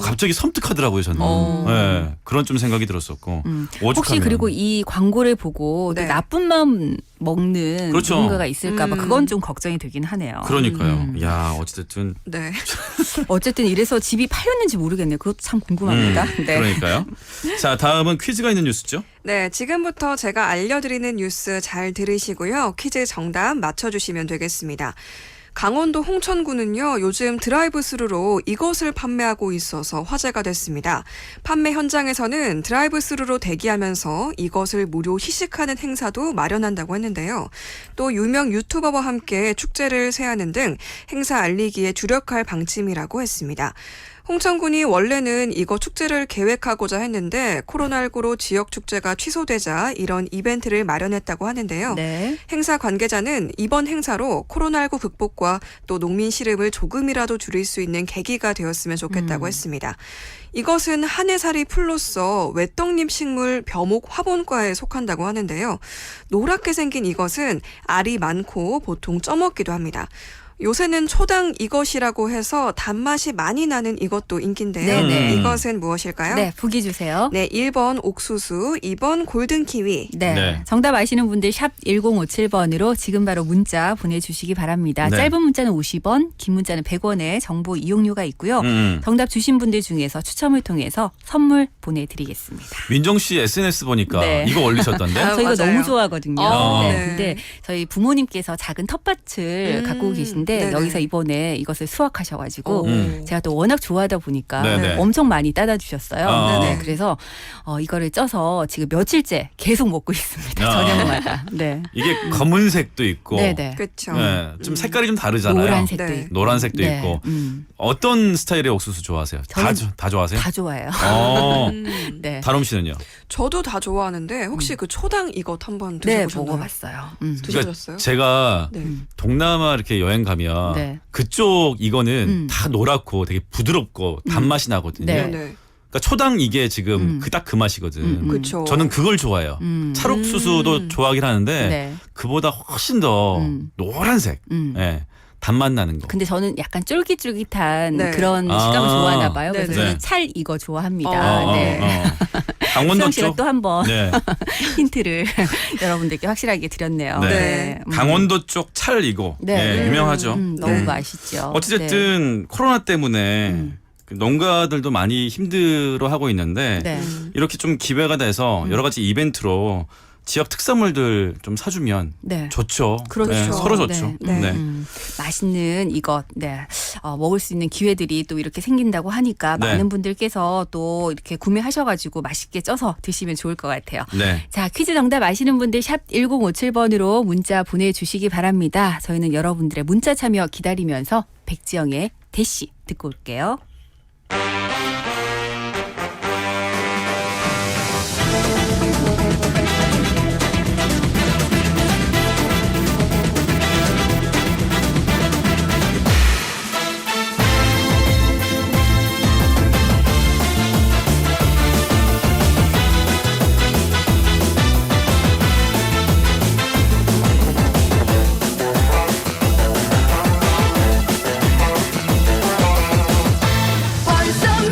갑자기 섬뜩하더라고요, 저는. 네, 그런 좀 생각이 들었었고. 혹시 오죽하면. 그리고 이 광고를 보고 네. 또 나쁜 마음 먹는 그렇죠. 누군가가 있을까봐 그건 좀 걱정이 되긴 하네요. 그러니까요. 야, 어찌됐든. 네. 어쨌든 이래서 집이 팔렸는지 모르겠네요. 그것도 참 궁금합니다. 네. 그러니까요. 자, 다음은 퀴즈가 있는 뉴스죠? 네, 지금부터 제가 알려드리는 뉴스 잘 들으시고요. 퀴즈 정답 맞춰주시면 되겠습니다. 강원도 홍천구는요, 요즘 드라이브스루로 이것을 판매하고 있어서 화제가 됐습니다. 판매 현장에서는 드라이브스루로 대기하면서 이것을 무료 시식하는 행사도 마련한다고 했는데요. 또 유명 유튜버와 함께 축제를 세하는 등 행사 알리기에 주력할 방침이라고 했습니다. 홍천군이 원래는 이거 축제를 계획하고자 했는데 코로나19로 지역 축제가 취소되자 이런 이벤트를 마련했다고 하는데요. 네. 행사 관계자는 이번 행사로 코로나19 극복과 또 농민 시름을 조금이라도 줄일 수 있는 계기가 되었으면 좋겠다고 했습니다. 이것은 한해살이 풀로서 외떡잎 식물 벼목 화분과에 속한다고 하는데요. 노랗게 생긴 이것은 알이 많고 보통 쪄먹기도 합니다. 요새는 초당 이것이라고 해서 단맛이 많이 나는 이것도 인기인데요. 네네. 이것은 무엇일까요? 네, 보기 주세요. 네, 1번 옥수수, 2번 골든키위. 네. 네. 정답 아시는 분들 샵 1057번으로 지금 바로 문자 보내주시기 바랍니다. 네. 짧은 문자는 50원, 긴 문자는 100원의 정보 이용료가 있고요. 음. 정답 주신 분들 중에서 추첨을 통해서 선물 보내드리겠습니다. 민정 씨 SNS 보니까 네. 이거 올리셨던데? 아, 저 이거 맞아요. 너무 좋아하거든요. 어, 네. 네. 근데 저희 부모님께서 작은 텃밭을 갖고 계신데 네네. 여기서 이번에 이것을 수확하셔가지고 제가 또 워낙 좋아하다 보니까 네네. 엄청 많이 따다 주셨어요. 어. 네. 그래서 이거를 쪄서 지금 며칠째 계속 먹고 있습니다. 어. 저녁마다. 네. 이게 검은색도 있고. 네네. 그렇죠. 네, 좀 색깔이 좀 다르잖아요. 노란색도 네. 있고. 노란색도 네. 있고. 어떤 스타일의 옥수수 좋아하세요? 저는 다 좋아하세요? 다 좋아해요. 어. 네. 다롬 씨는요? 저도 다 좋아하는데 혹시 그 초당 이것 한번 네, 드셔보셨나요? 먹어봤어요. 드셔보셨어요? 제가 네. 동남아 이렇게 여행 가면 네. 그쪽 이거는 다 노랗고 되게 부드럽고 단맛이 나거든요. 네. 네네. 그러니까 초당 이게 지금 딱 그 맛이거든. 그렇죠. 저는 그걸 좋아해요. 찰옥수수도 좋아하긴 하는데 네. 그보다 훨씬 더 노란색. 예, 단맛 나는 거. 근데 저는 약간 쫄깃쫄깃한 네. 그런 아. 식감을 좋아하나 봐요. 그래서 네네. 저는 네. 찰 이거 좋아합니다. 어, 네. 강원도 수영 씨가 쪽. 또 한번 네. 힌트를 여러분들께 확실하게 드렸네요. 네. 강원도 쪽 찰 이거. 네. 네, 유명하죠. 너무 네. 맛있죠. 어찌됐든 코로나 때문에 그 농가들도 많이 힘들어하고 있는데 네. 이렇게 좀 기회가 돼서 여러 가지 이벤트로 지역 특산물들 좀 사주면 네. 좋죠. 그렇죠. 네, 서로 좋죠. 네. 네. 맛있는 이것, 네. 먹을 수 있는 기회들이 또 이렇게 생긴다고 하니까 네. 많은 분들께서 또 이렇게 구매하셔가지고 맛있게 쪄서 드시면 좋을 것 같아요. 네. 자, 퀴즈 정답 아시는 분들 샵 1057번으로 문자 보내주시기 바랍니다. 저희는 여러분들의 문자 참여 기다리면서 백지영의 대시 듣고 올게요. 벌써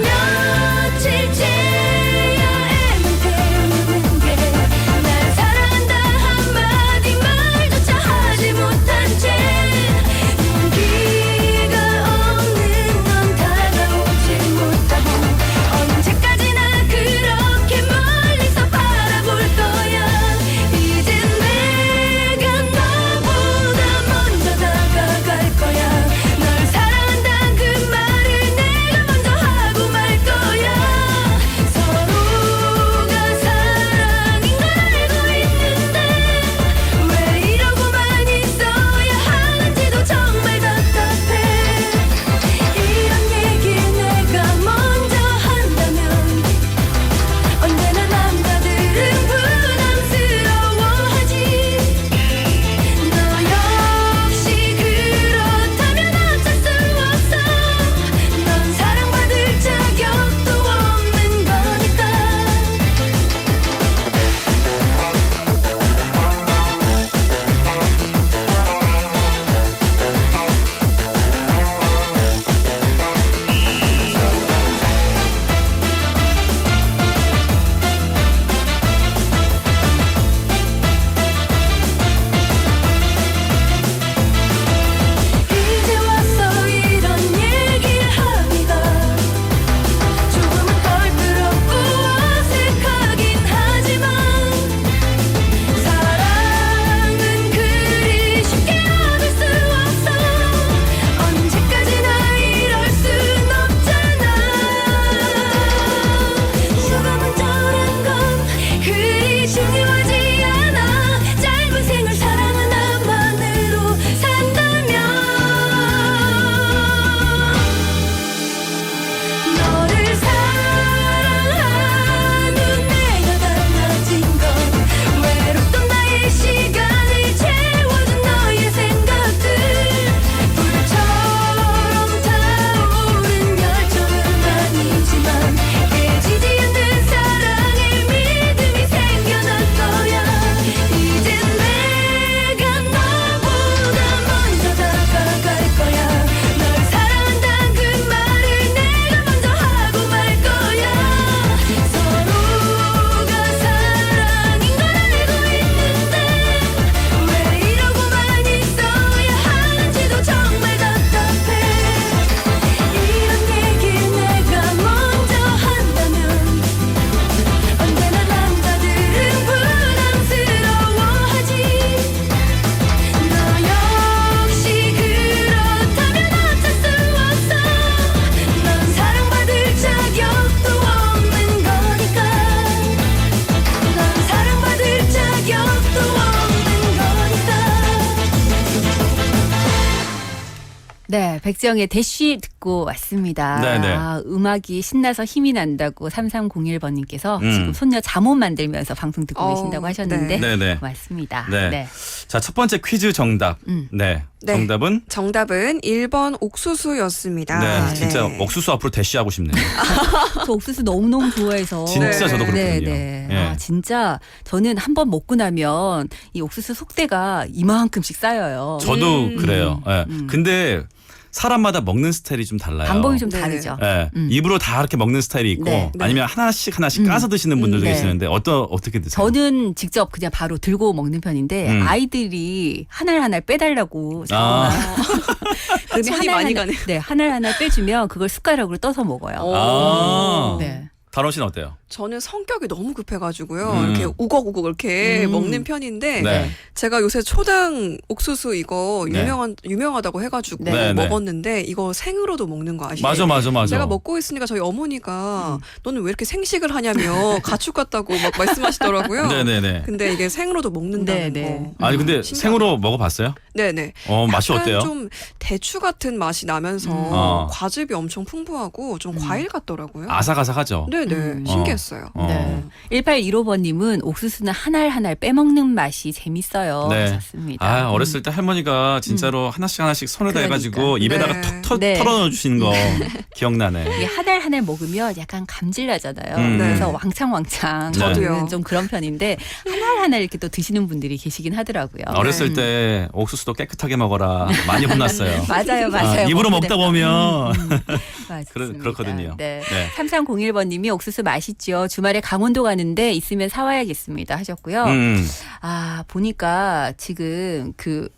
백지영의 대쉬 듣고 왔습니다. 네네. 아, 음악이 신나서 힘이 난다고 3301번님께서 음. 지금 손녀 잠옷 만들면서 방송 듣고 계신다고 하셨는데 네네. 맞습니다. 네. 자, 첫 번째 퀴즈 정답. 네. 네. 정답은 정답은 1번 옥수수였습니다. 네, 진짜 네. 옥수수 앞으로 대시하고 싶네요. 저 옥수수 너무너무 좋아해서 진짜 저도 그렇거든요. 네. 예. 아, 진짜 저는 한 번 먹고 나면 이 옥수수 속대가 이만큼씩 쌓여요. 저도 그래요. 예. 음. 근데 사람마다 먹는 스타일이 좀 달라요. 방법이 좀 네. 다르죠. 예. 입으로 다 이렇게 먹는 스타일이 있고 네. 아니면 하나씩 까서 드시는 분들도 네. 계시는데 어떻게 드세요? 저는 직접 그냥 바로 들고 먹는 편인데 아이들이 하나를 빼달라고 아. 그러면 손이 많이 가네요. 네, 하나를 빼주면 그걸 숟가락으로 떠서 먹어요. 아. 네. 다론 씨는 어때요? 저는 성격이 너무 급해가지고요. 이렇게 우걱우걱 이렇게 먹는 편인데 네. 제가 요새 초당 옥수수 이거 네. 유명하다고 해가지고 네, 네. 먹었는데 이거 생으로도 먹는 거 아시죠? 맞아. 제가 먹고 있으니까 저희 어머니가 너는 왜 이렇게 생식을 하냐며 가축 같다고 막 말씀하시더라고요. 네네네. 근데 이게 생으로도 먹는다는 네네. 거. 아니 근데 신기하다. 생으로 먹어봤어요? 네네. 맛이 약간 어때요? 좀 대추 같은 맛이 나면서 과즙이 엄청 풍부하고 좀 과일 같더라고요. 아삭아삭하죠. 네네. 신기했어요. 네. 1815번님은 옥수수는 한 알 빼먹는 맛이 재밌어요. 네. 좋습니다. 아, 어렸을 때 할머니가 진짜로 하나씩 손에다 해가지고 그러니까. 입에다가 네. 톡 네. 털어 넣어주시는 거 기억나네. 이게 한 알 먹으면 약간 감질 나잖아요. 네. 그래서 왕창 저도요. 저는 좀 그런 편인데 한 알 이렇게 또 드시는 분들이 계시긴 하더라고요. 어렸을 때 옥수수도 깨끗하게 먹어라 많이 혼났어요. 맞아요. 입으로 먹게 먹다 되면. 보면 맞습니다. 그렇거든요. 네. 네. 3301번님이 옥수수 맛있죠. 주말에 강원도 가는데 있으면 사와야겠습니다 하셨고요. 아 보니까 지금 그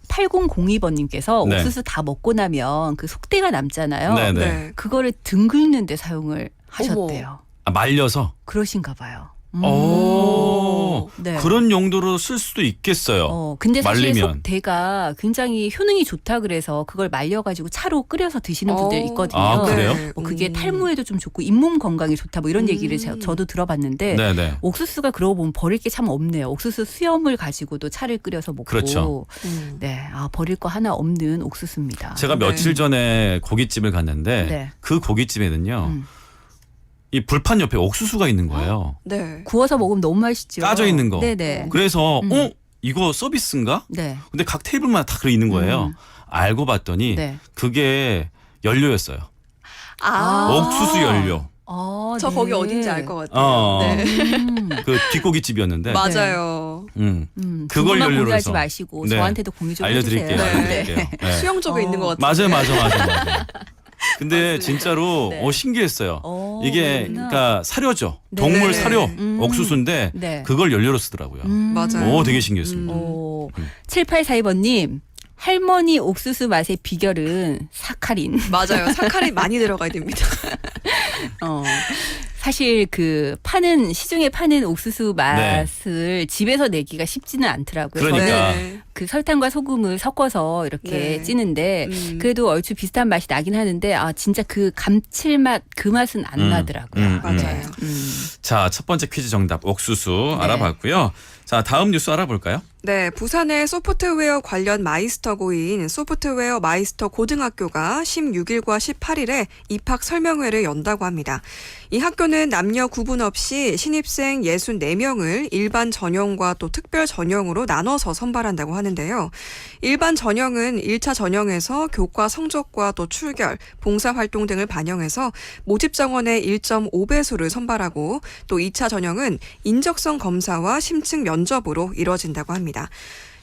8002번님께서 네. 옥수수 다 먹고 나면 그 속대가 남잖아요. 네, 네. 네. 그거를 등 긁는데 사용을 하셨대요. 아, 말려서. 그러신가 봐요. 오, 네. 그런 용도로 쓸 수도 있겠어요. 근데 사실 말리면. 속대가 굉장히 효능이 좋다 그래서 그걸 말려가지고 차로 끓여서 드시는 분들 있거든요. 아, 그래요? 네. 뭐 그게 탈모에도 좀 좋고 잇몸 건강에 좋다 뭐 이런 얘기를 저도 들어봤는데 네네. 옥수수가 그러고 보면 버릴 게 참 없네요. 옥수수 수염을 가지고도 차를 끓여서 먹고. 그렇죠. 네, 버릴 거 하나 없는 옥수수입니다. 제가 며칠 전에 고깃집을 갔는데 네. 그 고깃집에는요. 이 불판 옆에 옥수수가 있는 거예요. 네. 구워서 먹으면 너무 맛있죠. 까져 있는 거. 네네. 그래서 이거 서비스인가? 네. 근데 각 테이블마다 다 그래 있는 거예요. 알고 봤더니 네. 그게 연료였어요. 옥수수 연료. 저 네. 거기 어딘지 알 것 같아요. 네. 그 뒷고깃집이었는데. 맞아요. 그걸 그걸 연료로 공유하지 해서. 마시고 네. 저한테도 공유 좀 알려드릴게요. 해주세요. 알려드릴게요. 네. 수영쪽에 있는 것 같아요. 맞아요. 근데 진짜로 네. 신기했어요. 오, 이게 그렇구나. 그러니까 사료죠. 네. 동물 네. 사료, 옥수수인데 네. 그걸 연료로 쓰더라고요. 맞아요. 오, 되게 신기했습니다. 7842번님 할머니 옥수수 맛의 비결은 사카린. 맞아요. 사카린 많이 들어가야 됩니다. 사실 그 시중에 파는 옥수수 맛을 집에서 내기가 쉽지는 않더라고요. 그러니까. 저는 그 설탕과 소금을 섞어서 이렇게 네. 찌는데 그래도 얼추 비슷한 맛이 나긴 하는데 진짜 그 감칠맛 그 맛은 안 나더라고요. 맞아요. 자, 첫 번째 퀴즈 정답 옥수수 네. 알아봤고요. 자, 다음 뉴스 알아볼까요? 네, 부산의 소프트웨어 관련 마이스터고인 소프트웨어 마이스터 고등학교가 16일과 18일에 입학 설명회를 연다고 합니다. 이 학교는 남녀 구분 없이 신입생 64명을 일반 전형과 또 특별 전형으로 나눠서 선발한다고 하는데요. 일반 전형은 1차 전형에서 교과 성적과 또 출결, 봉사활동 등을 반영해서 모집 정원의 1.5배수를 선발하고 또 2차 전형은 인적성 검사와 심층 면접으로 이뤄진다고 합니다.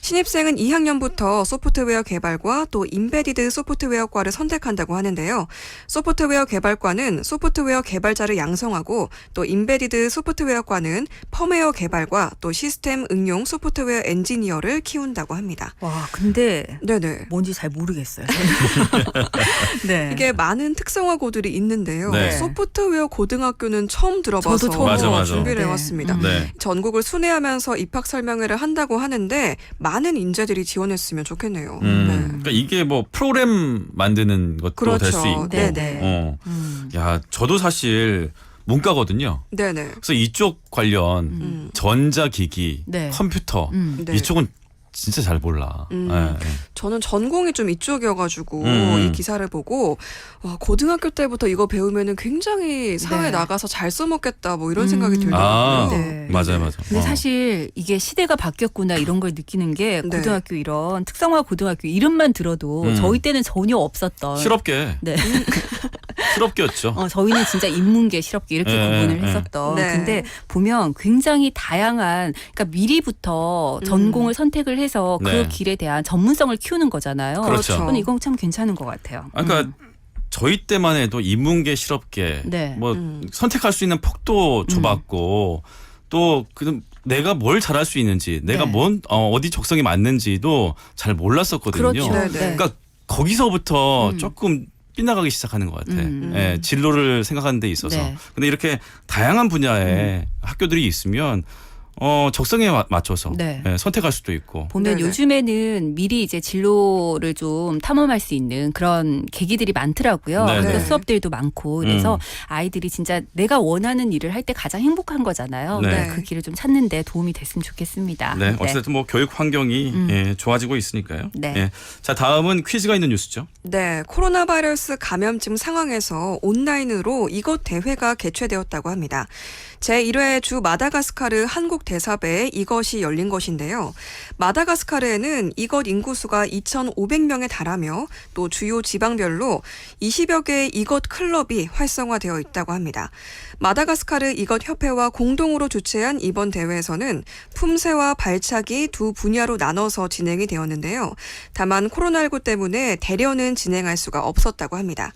신입생은 2학년부터 소프트웨어 개발과 또 임베디드 소프트웨어과를 선택한다고 하는데요. 소프트웨어 개발과는 소프트웨어 개발자를 양성하고 또 임베디드 소프트웨어과는 펌웨어 개발과 또 시스템 응용 소프트웨어 엔지니어를 키운다고 합니다. 와, 근데 네네. 뭔지 잘 모르겠어요. 네. 이게 많은 특성화고들이 있는데요. 네. 소프트웨어 고등학교는 처음 들어봐서 저도 처음 맞아. 준비를 네. 해왔습니다. 네. 전국을 순회하면서 입학 설명회를 한다고 하는데 많은 인재들이 지원했으면 좋겠네요. 그러니까 이게 뭐 프로그램 만드는 것도 그렇죠. 될 수 있고. 네네. 야, 저도 사실 문과거든요. 네네. 그래서 이쪽 관련 전자기기, 네. 컴퓨터 네. 이쪽은 진짜 잘 몰라. 저는 전공이 좀 이쪽이어가지고 음. 이 기사를 보고 와, 고등학교 때부터 이거 배우면은 굉장히 사회에 네. 나가서 잘 써먹겠다 뭐 이런 생각이 아, 들더라고요. 네. 맞아요. 근데 사실 이게 시대가 바뀌었구나 이런 걸 느끼는 게 네. 고등학교 이런 특성화 고등학교 이름만 들어도 저희 때는 전혀 없었던. 실업계. 네. 실업계였죠. 저희는 진짜 인문계, 실업계 이렇게 네, 구분을 네. 했었던. 네. 근데 보면 굉장히 다양한, 그러니까 미리부터 전공을 선택을 해서 그 네. 길에 대한 전문성을 키우는 거잖아요. 그렇죠. 저는 이건 참 괜찮은 것 같아요. 그러니까 저희 때만 해도 인문계, 실업계 네. 뭐 선택할 수 있는 폭도 좁았고 또 내가 뭘 잘할 수 있는지 내가 네. 어디 적성이 맞는지도 잘 몰랐었거든요. 그렇죠. 네, 네. 그러니까 거기서부터 조금 삐나가기 시작하는 것 같아. 예, 진로를 생각하는 데 있어서. 네. 근데 이렇게 다양한 분야의 학교들이 있으면 적성에 맞춰서 네. 예, 선택할 수도 있고. 보면 네네. 요즘에는 미리 이제 진로를 좀 탐험할 수 있는 그런 계기들이 많더라고요. 네네. 학교 수업들도 많고 그래서 아이들이 진짜 내가 원하는 일을 할 때 가장 행복한 거잖아요. 네. 네. 그 길을 좀 찾는 데 도움이 됐으면 좋겠습니다. 네, 어쨌든 뭐 교육 환경이 예, 좋아지고 있으니까요. 네. 예. 자, 다음은 퀴즈가 있는 뉴스죠. 네, 코로나 바이러스 감염증 상황에서 온라인으로 이것 대회가 개최되었다고 합니다. 제1회 주 마다가스카르 한국 대사배에 이것이 열린 것인데요. 마다가스카르에는 이것 인구수가 2,500명에 달하며 또 주요 지방별로 20여 개의 이것 클럽이 활성화되어 있다고 합니다. 마다가스카르 이것 협회와 공동으로 주최한 이번 대회에서는 품새와 발차기 두 분야로 나눠서 진행이 되었는데요. 다만 코로나19 때문에 대련은 진행할 수가 없었다고 합니다.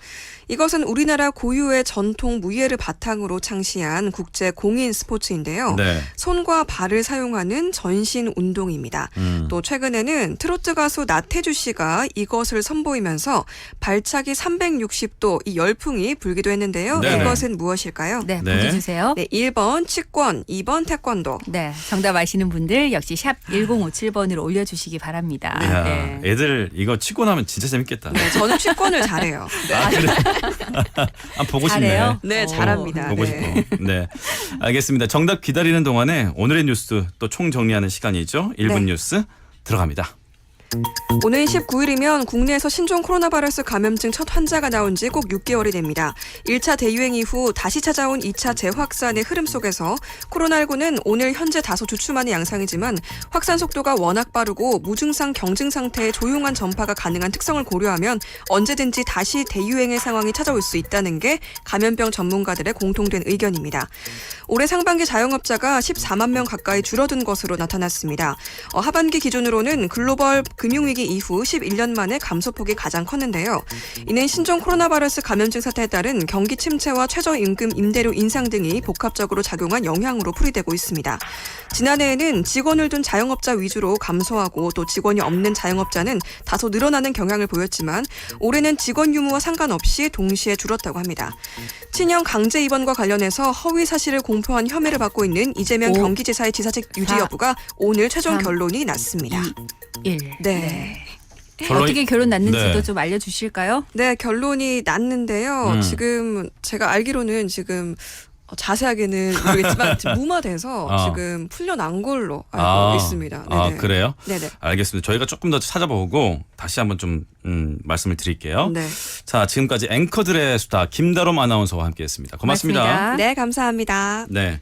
이것은 우리나라 고유의 전통 무예를 바탕으로 창시한 국제 공인 스포츠인데요. 네. 손과 발을 사용하는 전신 운동입니다. 또 최근에는 트로트 가수 나태주 씨가 이것을 선보이면서 발차기 360도 이 열풍이 불기도 했는데요. 네네. 이것은 무엇일까요? 네, 네. 보기 주세요. 네, 1번 치권, 2번 태권도. 네, 정답 아시는 분들 역시 샵 1057번으로 올려주시기 바랍니다. 야, 네. 애들 이거 치고 나면 진짜 재밌겠다. 네, 저는 치권을 잘해요. 아, 그래. 보고 싶네. 잘해요? 네, 잘합니다. 보고 네. 싶어. 네. 알겠습니다. 정답 기다리는 동안에 오늘의 뉴스 또 총 정리하는 시간이죠. 1분 네. 뉴스 들어갑니다. 오늘 19일이면 국내에서 신종 코로나 바이러스 감염증 첫 환자가 나온 지 꼭 6개월이 됩니다. 1차 대유행 이후 다시 찾아온 2차 재확산의 흐름 속에서 코로나19는 오늘 현재 다소 주춤하는 양상이지만 확산 속도가 워낙 빠르고 무증상 경증 상태의 조용한 전파가 가능한 특성을 고려하면 언제든지 다시 대유행의 상황이 찾아올 수 있다는 게 감염병 전문가들의 공통된 의견입니다. 올해 상반기 자영업자가 14만 명 가까이 줄어든 것으로 나타났습니다. 하반기 기준으로는 글로벌 금융위기 이후 11년 만에 감소폭이 가장 컸는데요. 이는 신종 코로나 바이러스 감염증 사태에 따른 경기 침체와 최저임금 임대료 인상 등이 복합적으로 작용한 영향으로 풀이되고 있습니다. 지난해에는 직원을 둔 자영업자 위주로 감소하고 또 직원이 없는 자영업자는 다소 늘어나는 경향을 보였지만 올해는 직원 유무와 상관없이 동시에 줄었다고 합니다. 친형 강제 입원과 관련해서 허위 사실을 공표한 혐의를 받고 있는 이재명 오. 경기지사의 지사직 유지 사. 여부가 오늘 최종 3. 결론이 났습니다. 1. 네. 결론이- 어떻게 결론 났는지도 네. 좀 알려주실까요? 네, 결론이 났는데요. 지금 제가 알기로는 지금 자세하게는 모르겠지만 지금 무마돼서 지금 풀려난 걸로 알고 있습니다. 아, 네네. 그래요? 네네. 알겠습니다. 저희가 조금 더 찾아보고 다시 한번 좀 말씀을 드릴게요. 네. 자, 지금까지 앵커들의 수다 김다롬 아나운서와 함께했습니다. 고맙습니다. 고맙습니다. 네, 감사합니다. 네.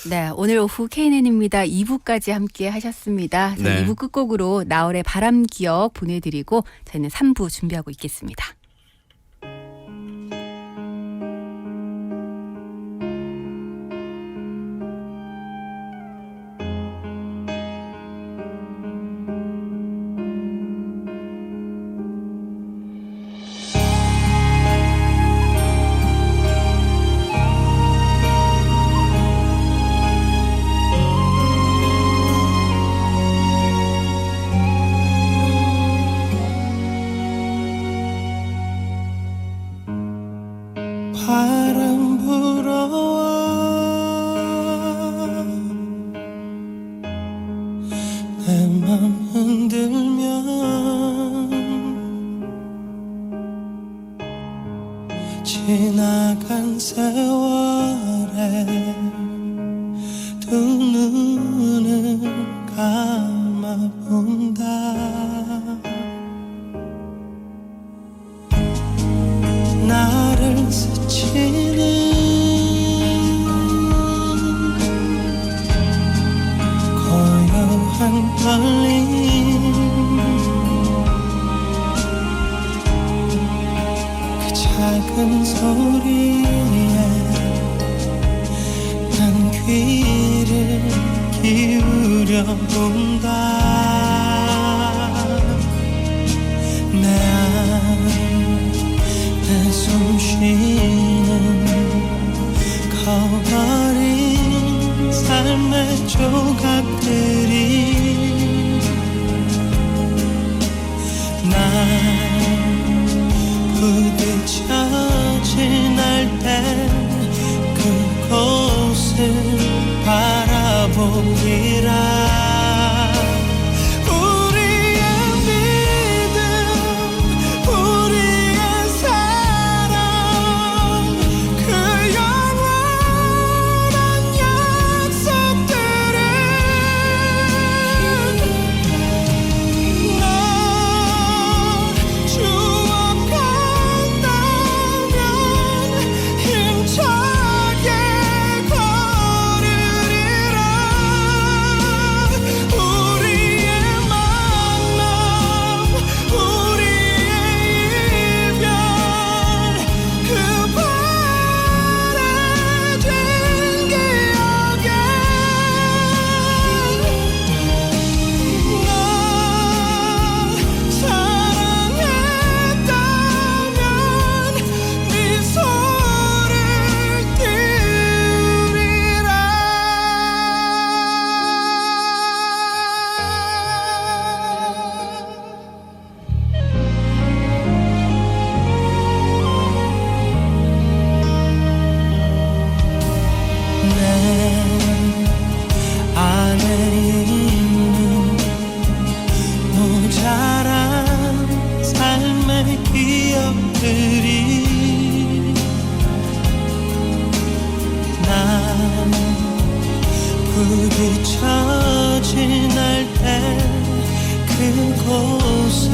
네, 오늘 오후 KNN입니다. 2부까지 함께 하셨습니다. 네. 2부 끝곡으로 나얼의 바람 기억 보내드리고 저희는 3부 준비하고 있겠습니다. 떨림 그 작은 소리에 난 귀를 기울여 본다 내 숨쉬는 커버린 삶의 조각들이 날 부딪혀진 날 그곳을 바라보리라 부딪혀진 날 그곳을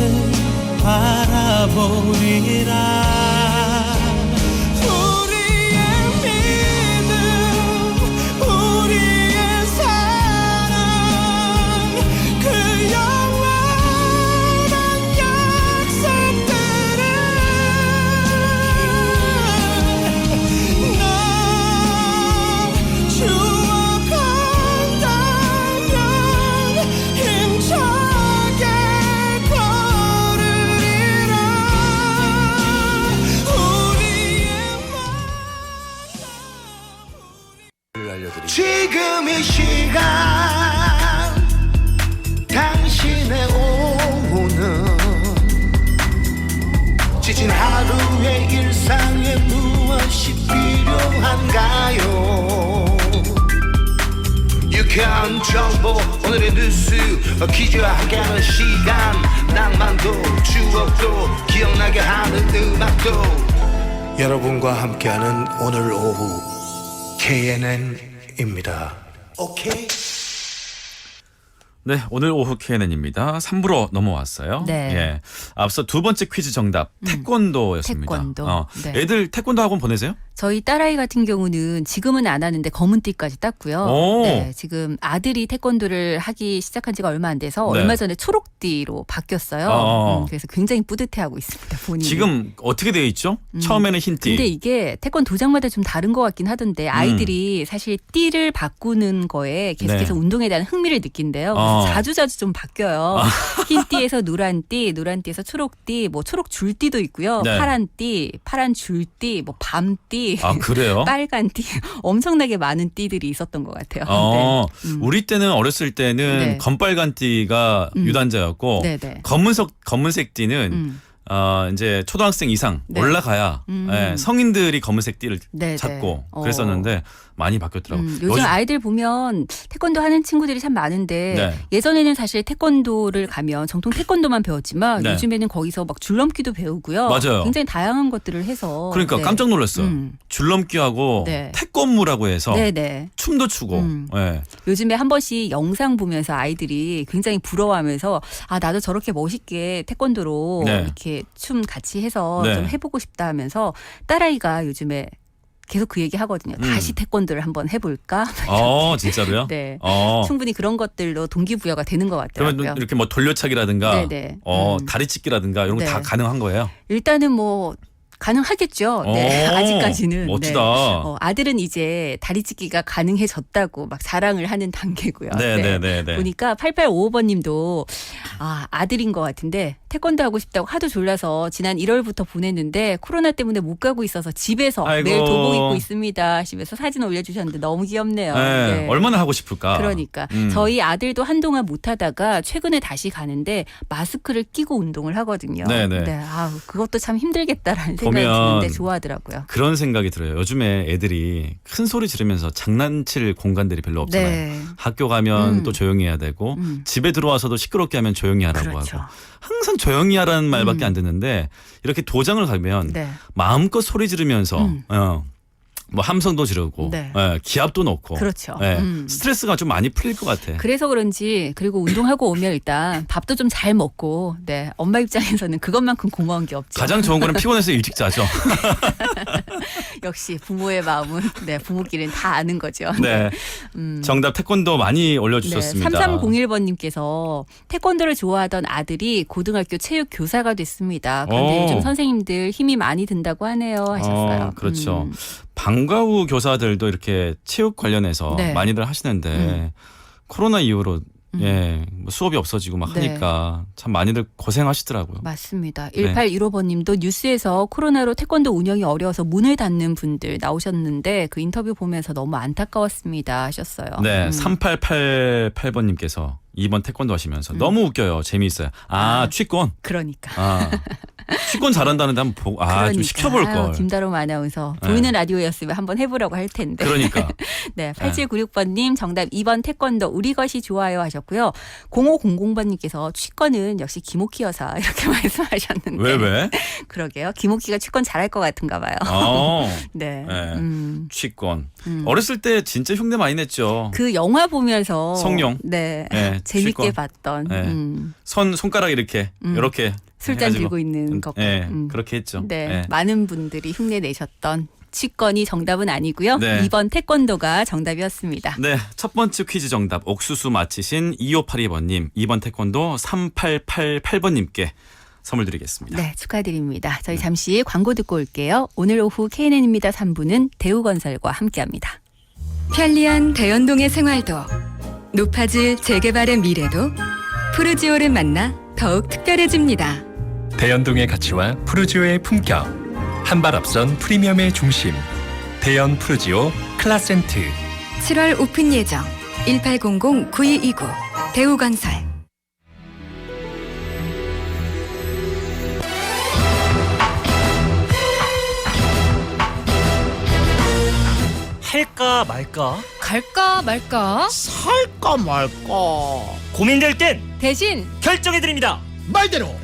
바라보리라 우리의 믿음 우리의 사랑 그 영원한 약속들은 나 추억한다면 힘차게 걸으리라 우리의 지금 이 시간 당신의 오후는 지친 하루의 일상에 무엇이 필요한가요 유쾌한 정보 오늘의 뉴스 퀴즈와 함께하는 시간 낭만도 추억도 기억나게 하는 음악도 여러분과 함께하는 오늘 오후 KNN입니다. 오케이. 네, 오늘 오후 KNN입니다. 3부로 넘어왔어요. 네. 예. 앞서 두 번째 퀴즈 정답 태권도였습니다. 태권도. 네. 애들 태권도 학원 보내세요? 저희 딸아이 같은 경우는 지금은 안 하는데 검은띠까지 땄고요. 오. 네, 지금 아들이 태권도를 하기 시작한 지가 얼마 안 돼서 네. 얼마 전에 초록띠로 바뀌었어요. 그래서 굉장히 뿌듯해하고 있습니다. 본인이. 지금 어떻게 되어 있죠? 처음에는 흰띠. 근데 이게 태권도장마다 좀 다른 것 같긴 하던데 아이들이 사실 띠를 바꾸는 거에 계속해서 네. 운동에 대한 흥미를 느낀대요. 자주자주 좀 바뀌어요. 흰띠에서 노란띠, 노란띠에서 초록띠, 뭐 초록 줄띠도 있고요. 네. 파란띠, 파란 줄띠, 뭐 밤띠, 아, 그래요? 빨간띠 엄청나게 많은 띠들이 있었던 것 같아요. 네. 우리 때는 어렸을 때는 네. 검빨간 띠가 유단자였고 네네. 검은색 띠는 이제 초등학생 이상 네. 올라가야 예, 성인들이 검은색 띠를 네네. 찾고 그랬었는데 많이 바뀌었더라고요. 요즘 아이들 보면 태권도 하는 친구들이 참 많은데 네. 예전에는 사실 태권도를 가면 정통 태권도만 배웠지만 네. 요즘에는 거기서 막 줄넘기도 배우고요. 맞아요. 굉장히 다양한 것들을 해서 그러니까 네. 깜짝 놀랐어요. 줄넘기하고 네. 태권무라고 해서 네네. 춤도 추고. 예. 요즘에 한 번씩 영상 보면서 아이들이 굉장히 부러워하면서 아 나도 저렇게 멋있게 태권도로 네. 이렇게 춤 같이 해서 네. 좀 해보고 싶다 하면서 딸아이가 요즘에 계속 그 얘기 하거든요. 다시 태권도를 한번 해볼까? 진짜로요? 네. 어. 충분히 그런 것들로 동기부여가 되는 것 같더라고요. 그러면 이렇게 뭐 돌려차기라든가, 네네. 다리찢기라든가 이런 거 다 네. 가능한 거예요? 일단은 뭐 가능하겠죠. 네, 오, 아직까지는. 멋지다. 네. 아들은 이제 다리찢기가 가능해졌다고 막 자랑을 하는 단계고요. 네. 보니까 8855번님도 아들인 것 같은데 태권도 하고 싶다고 하도 졸라서 지난 1월부터 보냈는데 코로나 때문에 못 가고 있어서 집에서 아이고. 매일 도복 입고 있습니다 하시면서 사진 올려주셨는데 너무 귀엽네요. 네. 얼마나 하고 싶을까? 그러니까 저희 아들도 한동안 못하다가 최근에 다시 가는데 마스크를 끼고 운동을 하거든요. 네네. 네, 그것도 참 힘들겠다라는 생각이 보면 드는데 좋아하더라고요. 그런 생각이 들어요. 요즘에 애들이 큰 소리 지르면서 장난칠 공간들이 별로 없잖아요. 네. 학교 가면 또 조용히 해야 되고 집에 들어와서도 시끄럽게 하면 조용히 하라고 그렇죠. 하고 항상 조용히 하라는 말밖에 안 듣는데 이렇게 도장을 가면 네. 마음껏 소리 지르면서 뭐 함성도 지르고 네. 기합도 넣고 그렇죠. 스트레스가 좀 많이 풀릴 것 같아. 그래서 그런지 그리고 운동하고 오면 일단 밥도 좀 잘 먹고 네 엄마 입장에서는 그것만큼 고마운 게 없죠. 가장 좋은 거는 피곤해서 일찍 자죠. 역시 부모의 마음은 네 부모끼리는 다 아는 거죠. 네. 정답 태권도 많이 올려주셨습니다. 네, 3301번님께서 태권도를 좋아하던 아들이 고등학교 체육 교사가 됐습니다. 그런데 오. 요즘 선생님들 힘이 많이 든다고 하네요 하셨어요. 그렇죠. 방과 후 교사들도 이렇게 체육 관련해서 네. 많이들 하시는데 코로나 이후로 뭐 수업이 없어지고 막 네. 하니까 참 많이들 고생하시더라고요. 맞습니다. 네. 1815번님도 뉴스에서 코로나로 태권도 운영이 어려워서 문을 닫는 분들 나오셨는데 그 인터뷰 보면서 너무 안타까웠습니다 하셨어요. 네, 3888번님께서 2번 태권도 하시면서 너무 웃겨요. 재미있어요. 취권. 그러니까. 취권 잘한다는데 한번 보고 좀 그러니까. 시켜볼 걸. 아유, 김다롬 아나운서 네. 보이는 라디오였으면 한번 해보라고 할 텐데. 그러니까. 네, 8796번님 정답 2번 태권도 우리 것이 좋아요 하셨고요. 0500번님께서 취권은 역시 김옥희 여사 이렇게 말씀하셨는데. 왜? 그러게요. 김옥희가 취권 잘할 것 같은가 봐요. 네. 네. 취권. 어렸을 때 진짜 흉내 많이 냈죠. 그 영화 보면서 성룡. 네. 네, 재밌게 취권. 봤던 네. 손가락 이렇게 술잔 해가지고. 들고 있는 것. 그렇게 했죠. 네. 네. 많은 분들이 흉내 내셨던 취권이 정답은 아니고요. 네. 2번 태권도가 정답이었습니다. 네, 첫 번째 퀴즈 정답 옥수수 맞히신 2582번님, 2번 태권도 3888번님께 선물 드리겠습니다. 네, 축하드립니다. 저희 잠시 광고 듣고 올게요. 오늘 오후 KNN입니다 3부는 대우건설과 함께합니다. 편리한 대연동의 생활도 높아질 재개발의 미래도 푸르지오를 만나 더욱 특별해집니다. 대연동의 가치와 푸르지오의 품격. 한 발 앞선 프리미엄의 중심. 대연 푸르지오 클라센트. 7월 오픈 예정 1800-9229 대우건설. 할까 말까? 갈까 말까? 살까 말까? 고민될 땐 대신 결정해드립니다. 말대로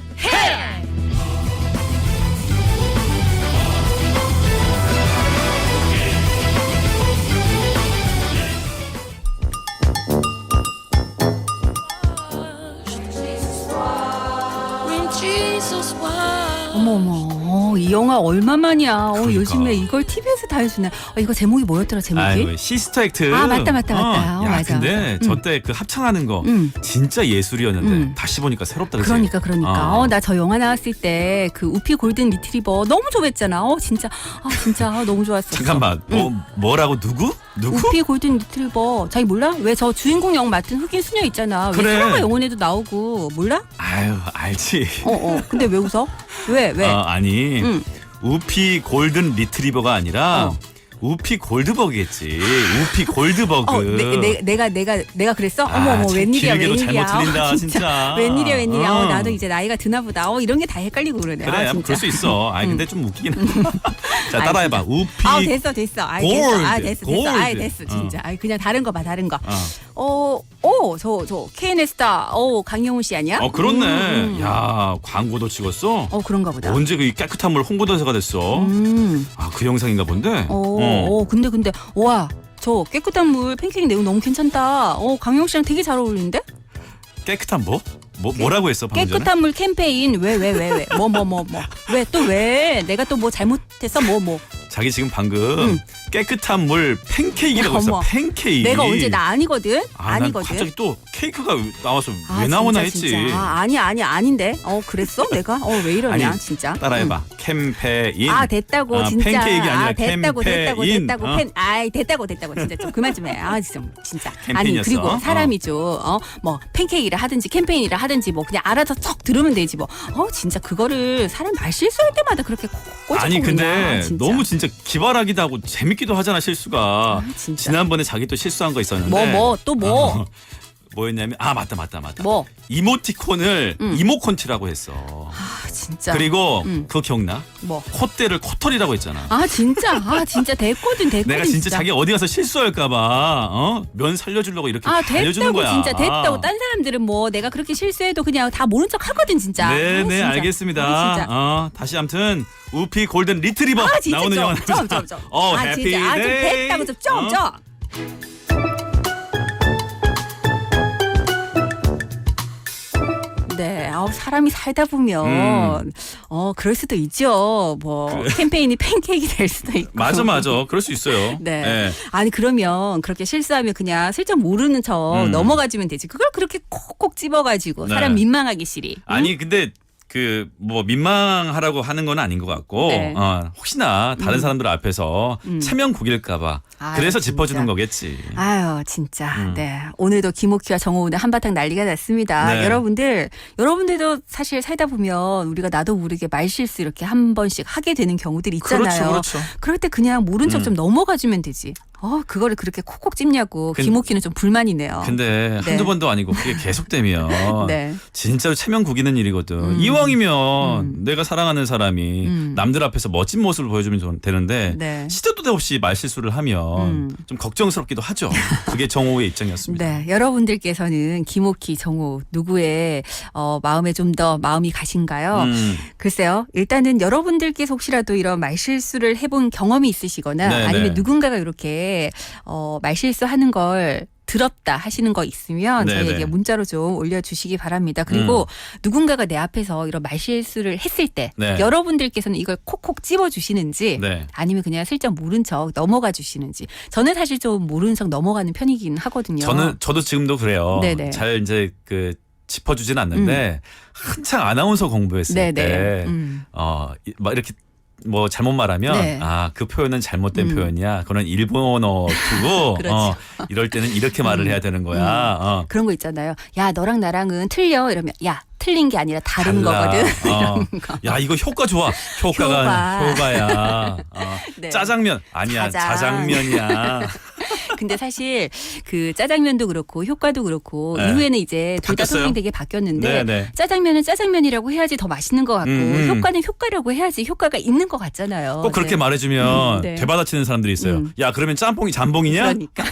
어머머, 이 영화 얼마만이야. 그러니까. 요즘에 이걸 TV에서 다 해주네. 이거 제목이 뭐였더라, 제목이? 아이고, 시스터 액트. 맞다. 야, 맞아. 근데 저 때 그 합창하는 거 진짜 예술이었는데 다시 보니까 새롭다. 그치? 그러니까. 나 저 영화 나왔을 때 그 우피 골든 리트리버 너무 좋아했잖아. 진짜 너무 좋았어. 잠깐만, 뭐라고 누구? 우피 골든 리트리버 자기 몰라? 왜 저 주인공 역 맡은 흑인 수녀 있잖아. 왜 그래. 사랑과 영혼에도 나오고 몰라? 아유, 알지. 근데 왜 웃어? 왜? 아니, 우피 골든 리트리버가 아니라 우피 골드버그겠지. 우피 골드버그. 내가 그랬어? 참 웬일이야. 길게도 잘못 틀린다, 진짜. 웬일이야. 나도 이제 나이가 드나 보다. 이런 게 다 헷갈리고 그러네. 그래, 진짜. 그럴 수 있어. 근데 좀 웃기긴 해. 자, 따라해봐. 우피. 됐어. 골드. 됐어. 골드. 됐어, 진짜. 그냥 다른 거 봐, 다른 거. 어. 저 KNN 스타. 강영훈 씨 아니야? 그렇네. 야, 광고도 찍었어? 그런가 보다. 언제 그 깨끗한 물 홍보대사가 됐어? 그 영상인가 본데? 근데 와, 저 깨끗한 물 팬케이크 내용 너무 괜찮다. 강영훈 씨랑 되게 잘 어울리는데? 깨끗한 뭐? 뭐라고 했어 방금 전에? 깨끗한 물 캠페인 왜 뭐 왜 또 왜 내가 또 뭐 잘못했어 뭐 자기 지금 방금 깨끗한 물 팬케이크라고 했어. 어머. 팬케이크. 내가 언제 나 아니거든. 난 아니거든. 갑자기 또 케이크가 나와서 아, 왜 나오나 진짜, 했지. 진짜. 아니야 아닌데. 그랬어 내가? 왜 이러냐 아니, 진짜. 따라해봐. 캠페인. 됐다고 진짜. 팬케이크 아니라 됐다고 캠페인. 됐다고 됐다고 진짜 좀 그만 좀 해. 진짜. 아니 캠페인이었어? 그리고 사람이죠. 뭐 팬케이크를 하든지 캠페인이라 하든지 뭐 그냥 알아서 썩 들으면 되지 뭐. 진짜 그거를 사람 말 실수할 때마다 그렇게 꼬집고 아니 근데 그냥, 진짜. 너무 진짜 기발하기도 하고 재밌기도 하잖아 실수가. 진짜. 지난번에 자기 또 실수한 거 있었는데. 또 뭐? 뭐였냐면 맞다. 뭐? 이모티콘을 이모콘티라고 했어. 진짜. 그리고 그거 기억나? 뭐? 콧대를 코털이라고 했잖아. 진짜 됐거든. 내가 진짜 자기 어디 가서 실수할까봐 면 살려주려고 이렇게 알려주는 됐다고 거야. 진짜 됐다고. 딴 사람들은 뭐 내가 그렇게 실수해도 그냥 다 모른 척 하거든 진짜. 네, 진짜. 알겠습니다. 진짜. 다시 아무튼 우피 골든 리트리버 진짜 나오는 영화 좀. 해피 진짜. 좀 데이. 됐다고 좀. 네, 사람이 살다 보면 그럴 수도 있죠. 뭐 캠페인이 팬케이크 될 수도 있고. 맞아. 그럴 수 있어요. 네. 아니 그러면 그렇게 실수하면 그냥 슬쩍 모르는 척 넘어가지면 되지. 그걸 그렇게 콕콕 집어가지고 사람 네. 민망하기 싫이. 아니 근데 그 뭐 민망하라고 하는 건 아닌 것 같고 네. 혹시나 다른 사람들 앞에서 체면 구길까봐 그래서 진짜. 짚어주는 거겠지. 진짜. 네. 오늘도 김옥희와 정호은의 한바탕 난리가 났습니다. 네. 여러분들도 사실 살다 보면 우리가 나도 모르게 말실수 이렇게 한 번씩 하게 되는 경우들이 있잖아요. 그렇죠. 그럴 때 그냥 모른 척 좀 넘어가주면 되지. 그거를 그렇게 콕콕 찝냐고. 김옥희는 좀 불만이네요. 근데 네. 한두 번도 아니고 그게 계속되면 네. 진짜로 체면 구기는 일이거든. 이왕이면 내가 사랑하는 사람이 남들 앞에서 멋진 모습을 보여주면 되는데 네. 시도도 없이 말실수를 하면 좀 걱정스럽기도 하죠. 그게 정호의 입장이었습니다. 네, 여러분들께서는 김옥희, 정호 누구의 마음에 좀 더 마음이 가신가요? 글쎄요. 일단은 여러분들께서 혹시라도 이런 말실수를 해본 경험이 있으시거나 네네. 아니면 누군가가 이렇게 말실수하는 걸 들었다 하시는 거 있으면 네네. 저희에게 문자로 좀 올려주시기 바랍니다. 그리고 누군가가 내 앞에서 이런 말실수를 했을 때 네. 여러분들께서는 이걸 콕콕 찝어주시는지 네. 아니면 그냥 슬쩍 모른 척 넘어가 주시는지. 저는 사실 좀 모른 척 넘어가는 편이긴 하거든요. 저도 지금도 그래요. 네네. 잘 이제 짚어주진 않는데 한창 아나운서 공부했을 네네. 때 막 이렇게 뭐 잘못 말하면 네. 그 표현은 잘못된 표현이야. 그건 일본어 투고 그렇죠. 이럴 때는 이렇게 말을 해야 되는 거야. 그런 거 있잖아요. 야 너랑 나랑은 틀려 이러면 야 틀린 게 아니라 다른 달라. 거거든. 이런 거. 야 이거 효과 좋아. 효과야. 네. 짜장면 아니야. 자장면이야. 근데 사실 그 짜장면도 그렇고 효과도 그렇고 네. 이후에는 이제 둘 다 바뀌었어요? 소명이 되게 바뀌었는데 네네. 짜장면은 짜장면이라고 해야지 더 맛있는 것 같고 효과는 효과라고 해야지 효과가 있는 것 같잖아요. 꼭 그렇게 네. 말해주면 네. 되받아치는 사람들이 있어요. 야 그러면 짬뽕이 잠봉이냐? 그러니까.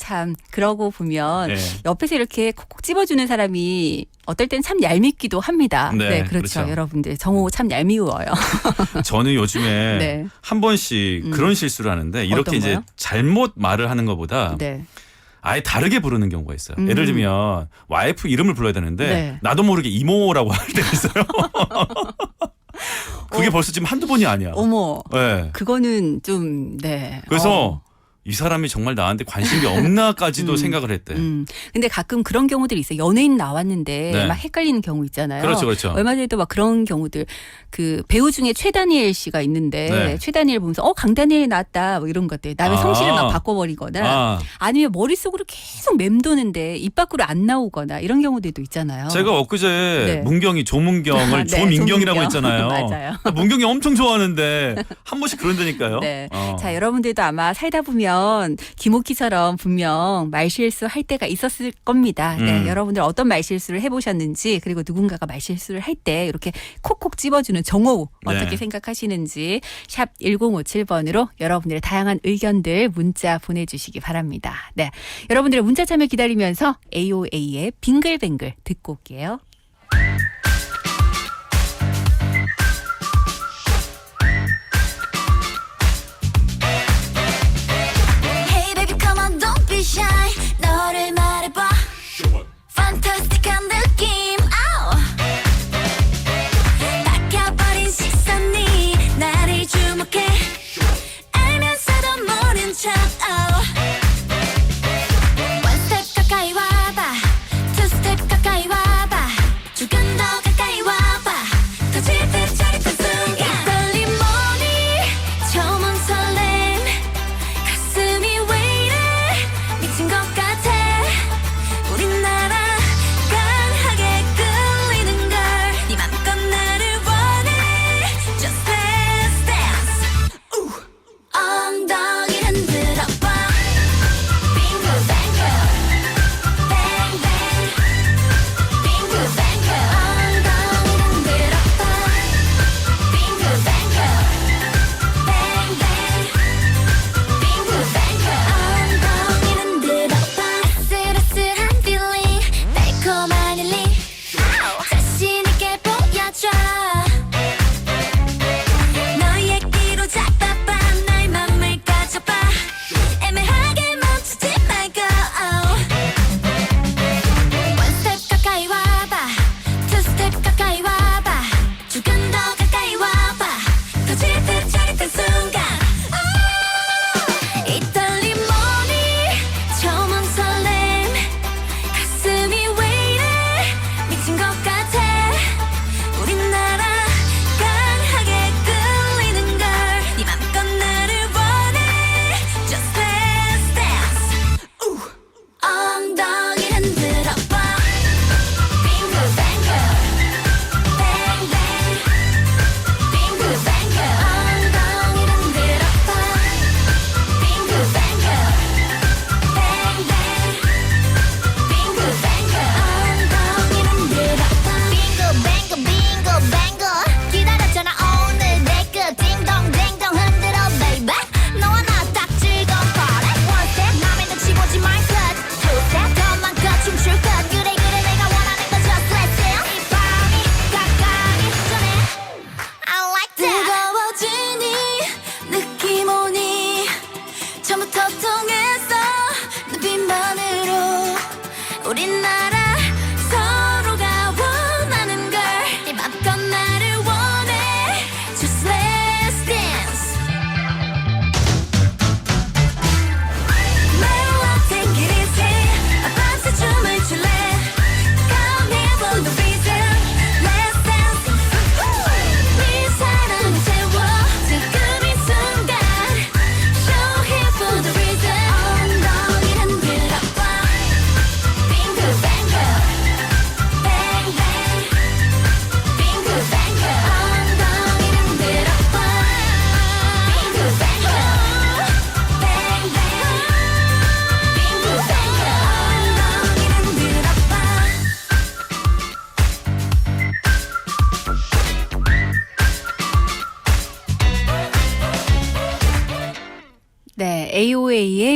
참 그러고 보면 네. 옆에서 이렇게 콕콕 찝어주는 사람이 어떨 땐 참 얄밉기도 합니다. 네, 그렇죠. 그렇죠. 여러분들 정호 참 얄미워요. 저는 요즘에 네. 한 번씩 그런 실수를 하는데 이렇게 어떤 이제 거요? 잘못 말을 하는 것보다 네. 아예 다르게 부르는 경우가 있어요. 예를 들면 와이프 이름을 불러야 되는데 네. 나도 모르게 이모라고 할 때가 있어요. 그게 벌써 지금 한두 번이 아니야. 어머. 네. 그거는 좀 네. 그래서 이 사람이 정말 나한테 관심이 없나까지도 생각을 했대. 근데 가끔 그런 경우들이 있어요. 연예인 나왔는데 네. 막 헷갈리는 경우 있잖아요. 그렇죠. 얼마 전에도 막 그런 경우들 그 배우 중에 최다니엘 씨가 있는데 네. 최다니엘 보면서 강다니엘 나왔다 뭐 이런 것들. 남의 성씨를 막 바꿔버리거나 아니면 머릿속으로 계속 맴도는데 입 밖으로 안 나오거나 이런 경우들도 있잖아요. 제가 엊그제 네. 문경이 조문경을 네, 조민경이라고 조민경. 했잖아요. 맞아요. 문경이 엄청 좋아하는데 한 번씩 그런다니까요. 네. 자, 여러분들도 아마 살다 보면 김옥희처럼 분명 말실수 할 때가 있었을 겁니다. 네, 여러분들 어떤 말실수를 해보셨는지 그리고 누군가가 말실수를 할 때 이렇게 콕콕 집어주는 정호 어떻게 네. 생각하시는지 샵 1057번으로 여러분들의 다양한 의견들 문자 보내주시기 바랍니다. 네, 여러분들의 문자 참여 기다리면서 AOA의 빙글뱅글 듣고 올게요. Hey baby come on don't be shy 너를 말해봐 판타스틱한 느낌 아우 닦여버린 시선이 나를 주문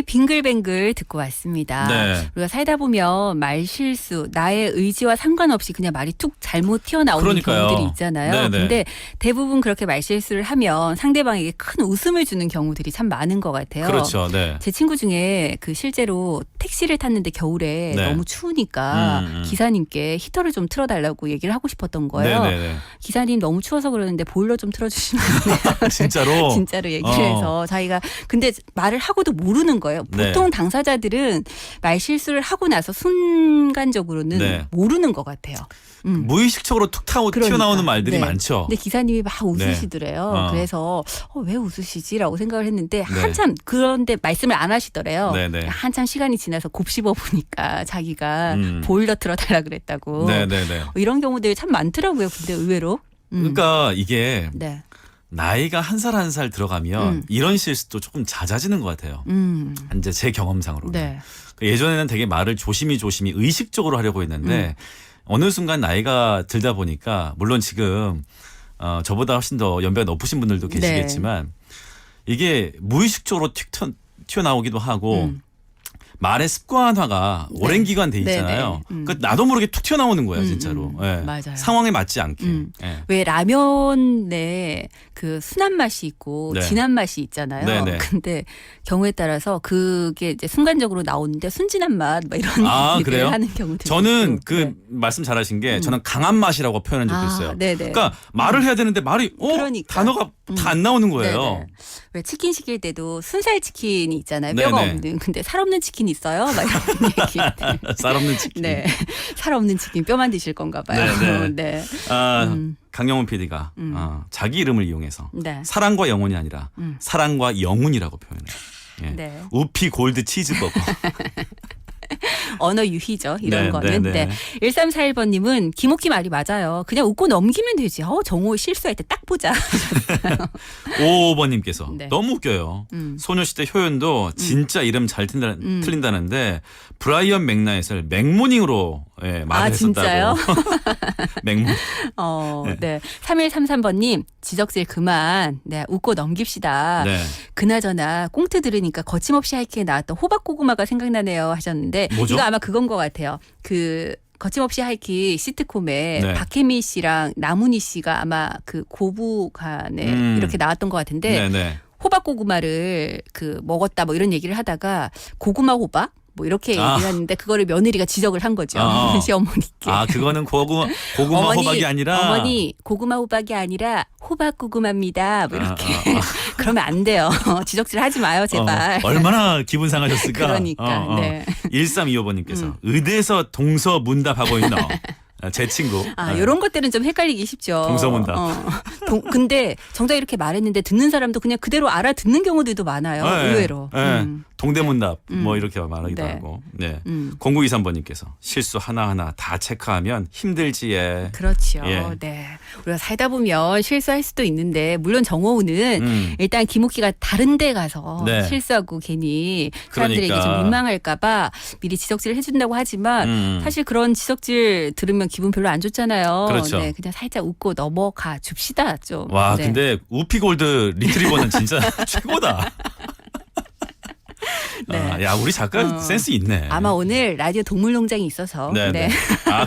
김혜영의 빙글뱅글 듣고 왔습니다. 네. 우리가 살다 보면 말실수, 나의 의지와 상관없이 그냥 말이 툭 잘못 튀어나오는 그러니까요. 경우들이 있잖아요. 네네. 근데 대부분 그렇게 말실수를 하면 상대방에게 큰 웃음을 주는 경우들이 참 많은 것 같아요. 그렇죠. 네. 제 친구 중에 그 실제로 택시를 탔는데 겨울에 네. 너무 추우니까 기사님께 히터를 좀 틀어달라고 얘기를 하고 싶었던 거예요. 네네네. 기사님 너무 추워서 그러는데 보일러 좀 틀어주시면 안 돼요? 진짜로? 진짜로 얘기를 해서 자기가 근데 말을 하고도 모르는 거예요. 보통 네. 당사자들은 말 실수를 하고 나서 순간적으로는 네. 모르는 것 같아요. 무의식적으로 툭 튀어나오는 말들이 네. 많죠. 근데 기사님이 막 웃으시더래요. 네. 그래서 왜 웃으시지라고 생각을 했는데 네. 한참 그런데 말씀을 안 하시더래요. 네네. 한참 시간이 지나서 곱씹어 보니까 자기가 음. 보일러 틀어달라 그랬다고. 네네네. 이런 경우들이 참 많더라고요. 근데 의외로. 그러니까 이게 네. 나이가 한 살 한 살 들어가면 이런 실수도 조금 잦아지는 것 같아요. 이제 제 경험상으로. 네. 예전에는 되게 말을 조심히 의식적으로 하려고 했는데 어느 순간 나이가 들다 보니까 물론 지금 저보다 훨씬 더 연배가 높으신 분들도 계시겠지만 이게 무의식적으로 튀어나오기도 하고 말의 습관화가 오랜 기간 돼 있잖아요. 그러니까 나도 모르게 툭 튀어나오는 거예요, 진짜로. 예. 맞아요. 상황에 맞지 않게. 예. 왜 라면에 그 순한 맛이 있고 네. 진한 맛이 있잖아요. 네네. 근데 경우에 따라서 그게 이제 순간적으로 나오는데 순진한 맛 막 이런 얘기를 그래요? 하는 경우도 저는 있고. 그 네. 말씀 잘하신 게 저는 강한 맛이라고 표현한 적도 있어요. 네네. 그러니까 말을 해야 되는데 말이 그러니까. 단어가 다 안 나오는 거예요. 네네. 왜 치킨 시킬 때도 순살 치킨이 있잖아요. 네네. 뼈가 없는. 근데 살 없는 치킨이 있어요. 막 이런 얘기. 쌀 없는 치킨. 네. 살 없는 치킨 뼈만 드실 건가 봐요. 네네. 네. 강영훈 PD가 자기 이름을 이용해서 네. 사랑과 영혼이 아니라 사랑과 영혼이라고 표현해요. 예. 네. 우피 골드 치즈버거. 언어 유희죠. 이런 네, 거는. 네, 네. 1341번님은 김옥희 말이 맞아요. 그냥 웃고 넘기면 되지. 정호 실수할 때 딱 보자. 55번님께서 네. 너무 웃겨요. 소녀시대 효연도 진짜 이름 잘 틀린다는데 브라이언 맥나잇을 맥모닝으로 말을 진짜요? 했었다고. 맥모닝. 네. 3133번님 지적질 그만. 네, 웃고 넘깁시다. 네. 그나저나 꽁트 들으니까 거침없이 하이키에 나왔던 호박고구마가 생각나네요 하셨는데 뭐죠? 이거 아마 그건 것 같아요. 그 거침없이 하이키 시트콤에 네. 박혜미 씨랑 나문희 씨가 아마 그 고부간에 이렇게 나왔던 것 같은데 네네. 호박고구마를 그 먹었다 뭐 이런 얘기를 하다가 고구마 호박 뭐 이렇게 얘기를 했는데 그거를 며느리가 지적을 한 거죠. 시어머니께. 그거는 고구마 호박이 아니라 어머니 고구마 호박이 아니라 호박 고구마입니다. 뭐 이렇게 그러면 안 돼요. 지적질 하지 마요 제발. 얼마나 기분 상하셨을까. 그러니까. 네. 1325번님께서 의대에서 동서 문답하고 있노. 제 친구. 이런 것들은 좀 헷갈리기 쉽죠. 동서문답. 근데 정작 이렇게 말했는데 듣는 사람도 그냥 그대로 알아듣는 경우들도 많아요. 의외로. 동대문답 뭐 이렇게 말하기도 네. 하고. 네. 0923번님께서 실수 하나하나 다 체크하면 힘들지. 예. 그렇죠. 예. 네. 우리가 살다 보면 실수할 수도 있는데 물론 정호우는 일단 김옥희가 다른 데 가서 네. 실수하고 괜히 사람들에게 그러니까. 좀 민망할까 봐 미리 지적질을 해준다고 하지만 사실 그런 지적질 들으면 기분 별로 안 좋잖아요. 그렇죠. 네, 그냥 살짝 웃고 넘어가 줍시다 좀. 와, 네. 근데 우피골드 리트리버는 진짜 최고다. 네. 야, 우리 작가 센스 있네. 아마 오늘 라디오 동물농장이 있어서. 네. 네.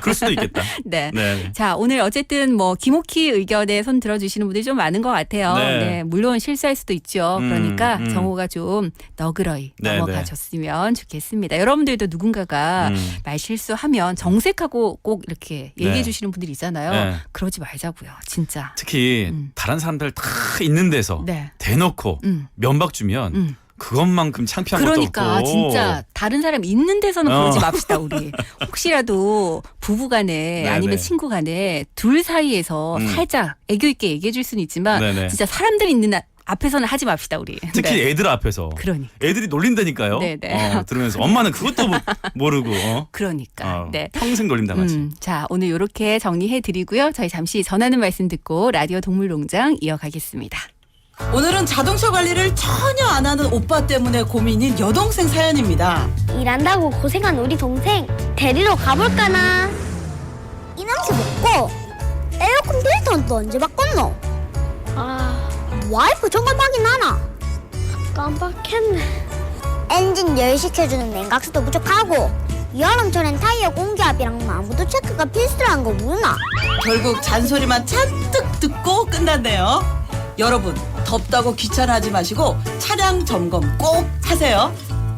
그럴 수도 있겠다. 네. 네. 자, 오늘 어쨌든 뭐 김옥희 의견에 손 들어주시는 분들이 좀 많은 것 같아요. 네. 네. 물론 실수할 수도 있죠. 그러니까 정호가 좀 너그러이 네, 넘어가줬으면 좋겠습니다. 여러분들도 누군가가 말 실수하면 정색하고 꼭 이렇게 얘기해 네. 주시는 분들이 있잖아요. 네. 그러지 말자고요. 진짜. 특히 다른 사람들 다 있는 데서 네. 대놓고 면박 주면 그것만큼 창피한 그러니까 것도 없고. 진짜 다른 사람 있는 데서는 그러지 맙시다 우리. 혹시라도 부부간에 네네. 아니면 친구간에 둘 사이에서 살짝 애교 있게 얘기해 줄 수는 있지만 네네. 진짜 사람들 있는 앞에서는 하지 맙시다 우리. 특히 네. 애들 앞에서. 그러니까. 애들이 놀린다니까요. 네네. 들으면서 엄마는 그것도 모르고. 그러니까. 네. 평생 놀림당하지. 자, 오늘 이렇게 정리해 드리고요. 저희 잠시 전하는 말씀 듣고 라디오 동물농장 이어가겠습니다. 오늘은 자동차 관리를 전혀 안 하는 오빠 때문에 고민인 여동생 사연입니다. 일한다고 고생한 우리 동생 데리러 가볼까나. 이 냄새 먹고 에어컨 필터는 또 언제 바꿨노? 와이프 점검하긴 하나. 깜빡했네. 엔진 열시켜주는 냉각수도 부족하고 여름철엔 타이어 공기압이랑 마모도 체크가 필수라는 거 모르나? 결국 잔소리만 잔뜩 듣고 끝났네요. 여러분, 덥다고 귀찮아하지 마시고 차량 점검 꼭 하세요.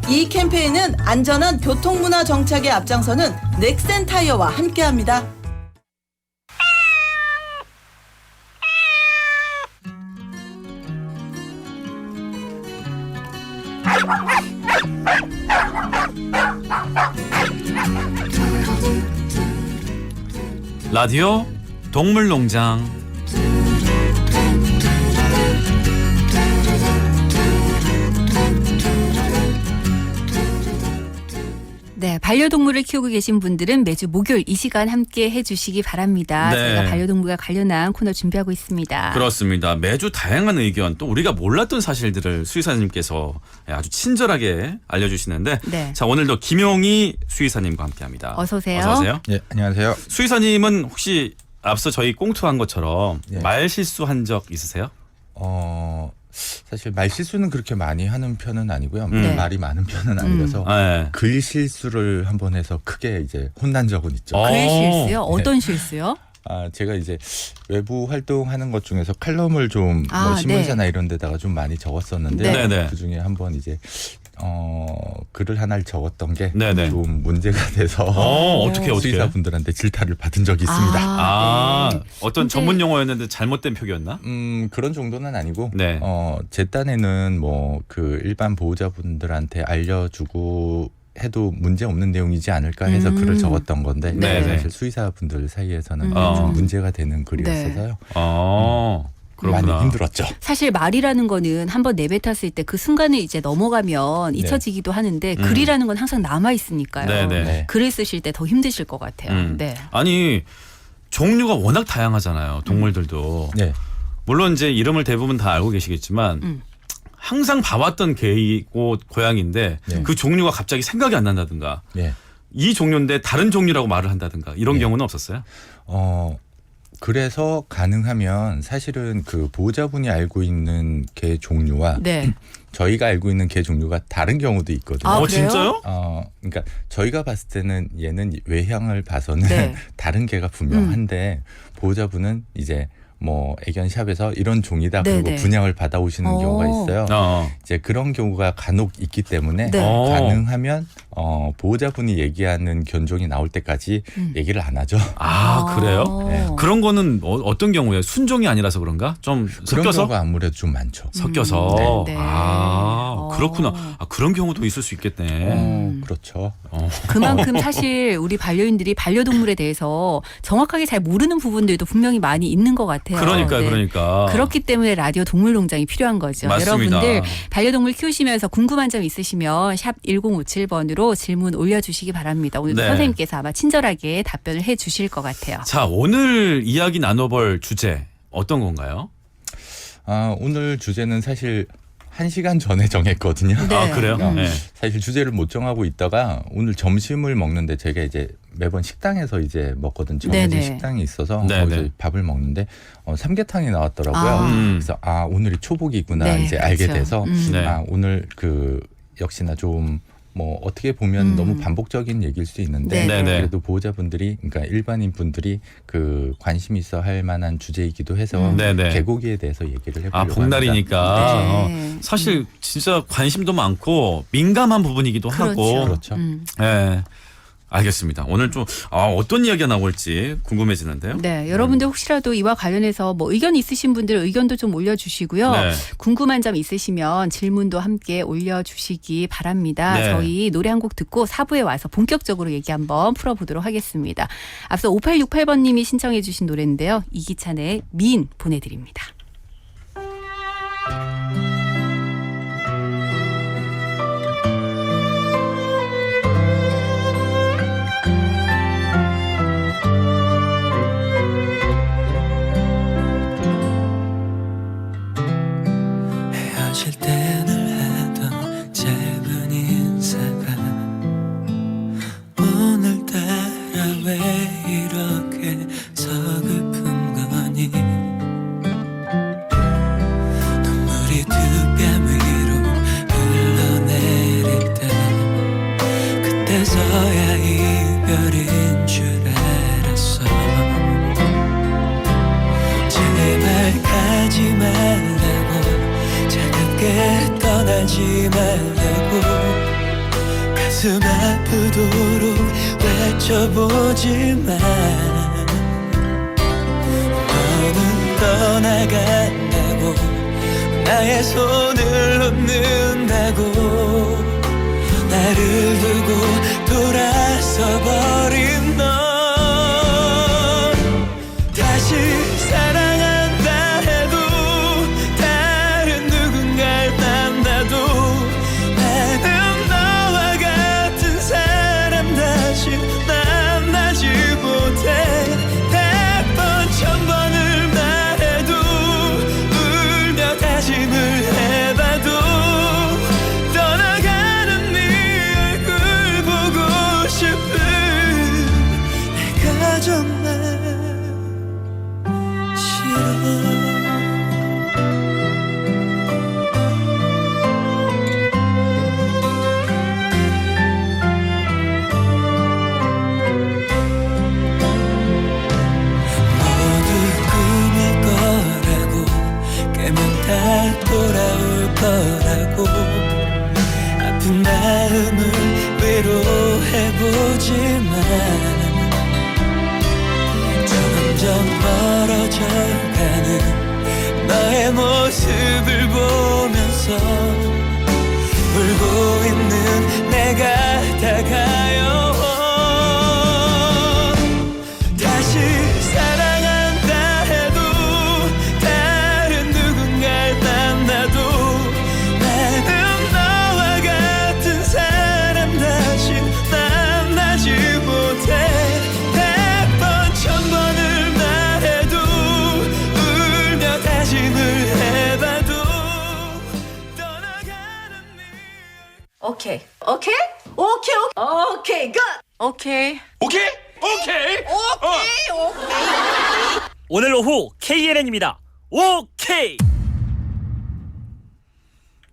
이 캠페인은 안전한 교통문화 정착에 앞장서는 넥센 타이어와 함께합니다. 라디오 동물농장. 네, 반려동물을 키우고 계신 분들은 매주 목요일 이 시간 함께 해주시기 바랍니다. 네. 저희가 반려동물과 관련한 코너 준비하고 있습니다. 그렇습니다. 매주 다양한 의견 또 우리가 몰랐던 사실들을 수의사님께서 아주 친절하게 알려주시는데 네. 자 오늘도 김용희 수의사님과 함께합니다. 어서 오세요. 어서 오세요. 예, 안녕하세요. 수의사님은 혹시 앞서 저희 꽁투한 것처럼 예. 말 실수한 적 있으세요? 사실 말 실수는 그렇게 많이 하는 편은 아니고요. 네. 말이 많은 편은 아니라서 네. 글 실수를 한번 해서 크게 이제 혼난 적은 있죠. 어. 글 실수요? 어떤 실수요? 제가 이제 외부 활동하는 것 중에서 칼럼을 좀 아, 신문사나 이런 데다가 좀 많이 적었었는데 네. 네. 그 중에 한번 이제 글을 하나를 적었던 게 좀 네. 문제가 돼서 어떻게 수의사분들한테 질타를 받은 적이 있습니다. 네. 어떤 근데- 전문 용어였는데 잘못된 표기였나? 그런 정도는 아니고 네. 제 딴에는 뭐 그 일반 보호자분들한테 알려주고 해도 문제 없는 내용이지 않을까 해서 글을 적었던 건데 네. 사실 수의사분들 사이에서는 음. 좀 문제가 되는 글이었어서요. 그렇구나. 많이 힘들었죠. 사실 말이라는 거는 한번 내뱉었을 때 그 순간에 이제 넘어가면 네. 잊혀지기도 하는데 글이라는 건 항상 남아 있으니까요. 네네. 네. 글을 쓰실 때 더 힘드실 것 같아요. 네. 아니 종류가 워낙 다양하잖아요. 동물들도. 네. 물론 이제 이름을 대부분 다 알고 계시겠지만 항상 봐왔던 개이고 고양이인데 네. 그 종류가 갑자기 생각이 안 난다든가 네. 이 종류인데 다른 종류라고 말을 한다든가 이런 네. 경우는 없었어요? 그래서 가능하면 사실은 그 보호자분이 알고 있는 개 종류와 네. 저희가 알고 있는 개 종류가 다른 경우도 있거든요. 아, 그래요? 진짜요? 그러니까 저희가 봤을 때는 얘는 외향을 봐서는 네. 다른 개가 분명한데 보호자분은 이제 뭐 애견샵에서 이런 종이다 그리고 네네. 분양을 받아오시는 경우가 있어요. 이제 그런 경우가 간혹 있기 때문에 네. 가능하면 보호자분이 얘기하는 견종이 나올 때까지 얘기를 안 하죠. 그래요? 네. 그런 거는 어떤 경우예요? 순종이 아니라서 그런가? 좀 그런 섞여서? 경우가 아무래도 좀 많죠. 섞여서. 네. 그렇구나. 그런 경우도 있을 수 있겠네. 그렇죠. 그만큼 사실 우리 반려인들이 반려동물에 대해서 정확하게 잘 모르는 부분들도 분명히 많이 있는 것 같아요. 그러니까. 그렇기 때문에 라디오 동물농장이 필요한 거죠. 맞습니다. 여러분들 반려동물 키우시면서 궁금한 점 있으시면 샵 1057번으로 질문 올려주시기 바랍니다. 오늘도 네. 선생님께서 아마 친절하게 답변을 해주실 것 같아요. 자, 오늘 이야기 나눠볼 주제 어떤 건가요? 오늘 주제는 사실 1시간 전에 정했거든요. 네. 그래요? 네. 사실 주제를 못 정하고 있다가 오늘 점심을 먹는데 제가 이제 매번 식당에서 이제 먹거든요. 정해진 네네. 식당이 있어서 네네. 거기서 밥을 먹는데 삼계탕이 나왔더라고요. 그래서 오늘이 초복이구나 네, 이제 알게 그렇죠. 돼서 네. 오늘 그 역시나 좀 뭐 어떻게 보면 너무 반복적인 얘기일 수 있는데 네네. 그래도 보호자분들이 그러니까 일반인 분들이 그 관심 있어 할 만한 주제이기도 해서 네네. 개고기에 대해서 얘기를 해보려고 합니다. 복날이니까. 네. 사실 진짜 관심도 많고 민감한 부분이기도 하고. 그렇죠. 네. 알겠습니다. 오늘 좀 어떤 이야기가 나올지 궁금해지는데요. 네, 여러분들 혹시라도 이와 관련해서 뭐 의견 있으신 분들 의견도 좀 올려주시고요. 네. 궁금한 점 있으시면 질문도 함께 올려주시기 바랍니다. 네. 저희 노래 한 곡 듣고 4부에 와서 본격적으로 얘기 한번 풀어보도록 하겠습니다. 앞서 5868번님이 신청해 주신 노래인데요. 이기찬의 미인 보내드립니다. 헤어질 때 늘 하던 짧은 인사가 오늘따라 왜 이렇게 서글픈 거니 그제서야 이별인 줄 알았어. 제발 가지 말라고, 차갑게 떠나지 말라고, 가슴 아프도록 외쳐보지만 너는 떠나간다고, 나의 손을 놓는다고, 나를 두고 돌아서 버린 너. 다시 사랑한다 해도, 다른 누군가를 만나도, 나는 너와 같은 사람 다시 만나지 못해. 100번 1000번을 말해도, 울며 다짐을 해봐도, 떠나가는 네 얼굴 보고 싶은 내가 정말 싫어. 모두 꿈일 거라고, 깨면 다 돌아올 거라고, 아픈 마음을 위로해보지만 점점 멀어져가는 너의 모습을 보면서 울고 있는 내가 다가요. 다시 사랑한다 해도, 다른 누군가를 만나도, 나는 너와 같은 사람 다시 만나지 못해. 100번 1000번을 말해도, 울며 다짐을 해봐도, 떠나가는 네. 오케이. 오케이? 오케이, 오케이. 오케이, 굿! 오케이. 오케이? 오케이? 오늘 오후 KNN입니다. 오케이.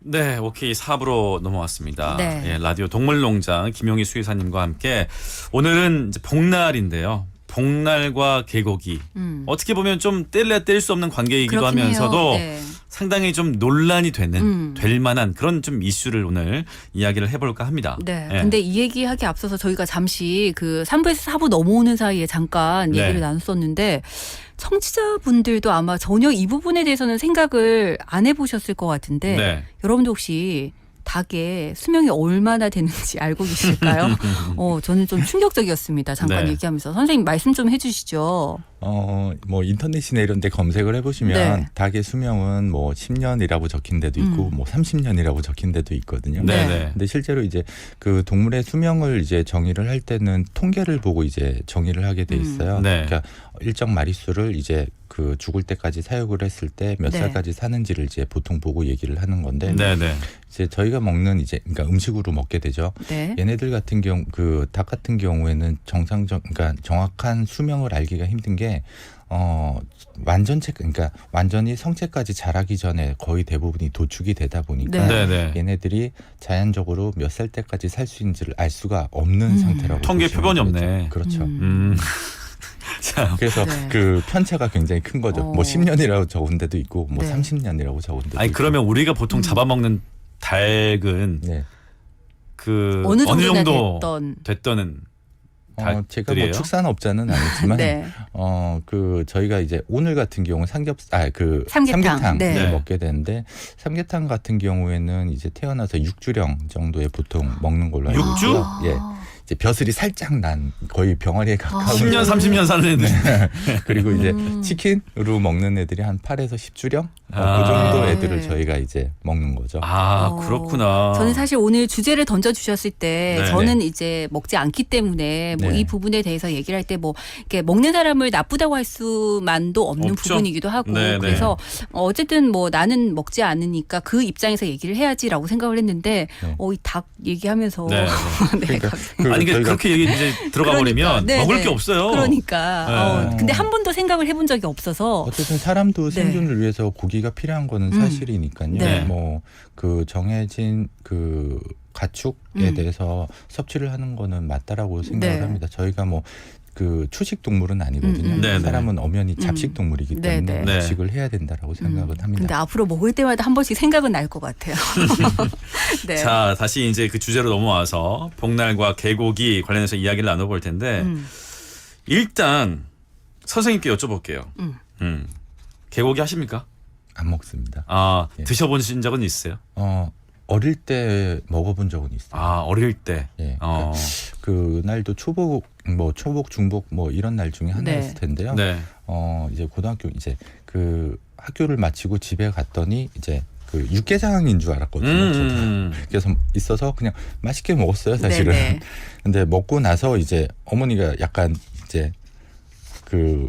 네, 오케이 4부로 넘어왔습니다. 네. 예, 라디오 동물농장 김용희 수의사님과 함께 오늘은 이제 복날인데요. 복날과 개고기 어떻게 보면 좀 뗄래야 뗄 수 없는 관계이기도 그렇긴 하면서도 해요. 네. 상당히 좀 논란이 되는 될 만한 그런 좀 이슈를 오늘 이야기를 해볼까 합니다. 네. 예. 근데 이 얘기하기 앞서서 저희가 잠시 그 3부에서 4부 넘어오는 사이에 잠깐 네. 얘기를 나눴었는데 청취자분들도 아마 전혀 이 부분에 대해서는 생각을 안 해보셨을 것 같은데 네. 여러분도 혹시 닭의 수명이 얼마나 되는지 알고 계실까요? 저는 좀 충격적이었습니다. 잠깐 네. 얘기하면서. 선생님 말씀 좀 해주시죠. 뭐 인터넷이나 이런 데 검색을 해보시면 네. 닭의 수명은 뭐 10년이라고 적힌 데도 있고 뭐 30년이라고 적힌 데도 있거든요. 네. 네. 근데 실제로 이제 그 동물의 수명을 이제 정의를 할 때는 통계를 보고 이제 정의를 하게 돼 있어요. 네. 그러니까 일정 마리수를 이제 그 죽을 때까지 사육을 했을 때 몇 네. 살까지 사는지를 이제 보통 보고 얘기를 하는 건데 네, 네. 이제 저희가 먹는 이제 그러니까 음식으로 먹게 되죠. 네. 얘네들 같은 경우 그 닭 같은 경우에는 그러니까 정확한 수명을 알기가 힘든 게 그러니까 완전히 성체까지 자라기 전에 거의 대부분이 도축이 되다 보니까 네, 네. 얘네들이 자연적으로 몇 살 때까지 살 수 있는지를 알 수가 없는 상태라고 통계 보시면 표본이 되죠. 없네. 그렇죠. 자, 그래서 네. 그 편차가 굉장히 큰 거죠. 뭐 10년이라고 적은 데도 있고 뭐 네. 30년이라고 적은 데도 아니 있고. 그러면 우리가 보통 잡아먹는 닭은 네. 그 어느 정도나 정도 됐던. 제가 뭐 닭들이에요? 축산업자는 아니지만 네. 그 저희가 이제 오늘 같은 경우 삼계탕. 삼계탕 네. 을 먹게 되는데 삼계탕 같은 경우에는 이제 태어나서 6주령 정도에 보통 먹는 걸로 알고 6주? 있고요. 예. 이제 벼슬이 살짝 난 거의 병아리에 가까운 10년 30년 사는 애들. 그리고 이제 치킨으로 먹는 애들이 한 8에서 10주령 그 정도 애들을 저희가 이제 먹는 거죠. 그렇구나. 저는 사실 오늘 주제를 던져주셨을 때 네. 저는 이제 먹지 않기 때문에 뭐 네. 이 부분에 대해서 얘기를 할 때 뭐 이렇게 먹는 사람을 나쁘다고 할 수만도 없는 없죠. 부분이기도 하고 네, 그래서 어쨌든 뭐 나는 먹지 않으니까 그 입장에서 얘기를 해야지라고 생각을 했는데 네. 이 닭 얘기하면서 네. 네, 그러니까 갑자기. 아니 저희가 그렇게 얘기 이제 들어가 버리면 네, 먹을 네. 게 없어요. 그러니까 네. 근데 한 번도 생각을 해본 적이 없어서 어쨌든 사람도 네. 생존을 위해서 고기가 필요한 거는 사실이니까요. 네. 뭐 그 정해진 그 가축에 대해서 섭취를 하는 거는 맞다라고 생각을 네. 합니다. 저희가 뭐 그 초식 동물은 아니거든요. 네네. 사람은 엄연히 잡식 동물이기 때문에 네네. 육식을 해야 된다라고 생각을 합니다. 근데 앞으로 먹을 때마다 한 번씩 생각은 날 것 같아요. 네. 자, 다시 이제 그 주제로 넘어와서 복날과 개고기 관련해서 이야기를 나눠볼 텐데 일단 선생님께 여쭤볼게요. 개고기 하십니까? 안 먹습니다. 아, 예. 드셔보신 적은 있어요? 어릴 때 먹어본 적은 있어요. 아, 어릴 때. 예. 그 날도 초복, 중복 이런 날 중에 하나였을 네. 텐데요. 네. 이제 고등학교 이제 그 학교를 마치고 집에 갔더니 이제 그 육개장인 줄 알았거든요. 저도. 그래서 있어서 그냥 맛있게 먹었어요, 사실은. 네네. 근데 먹고 나서 이제 어머니가 약간 이제 그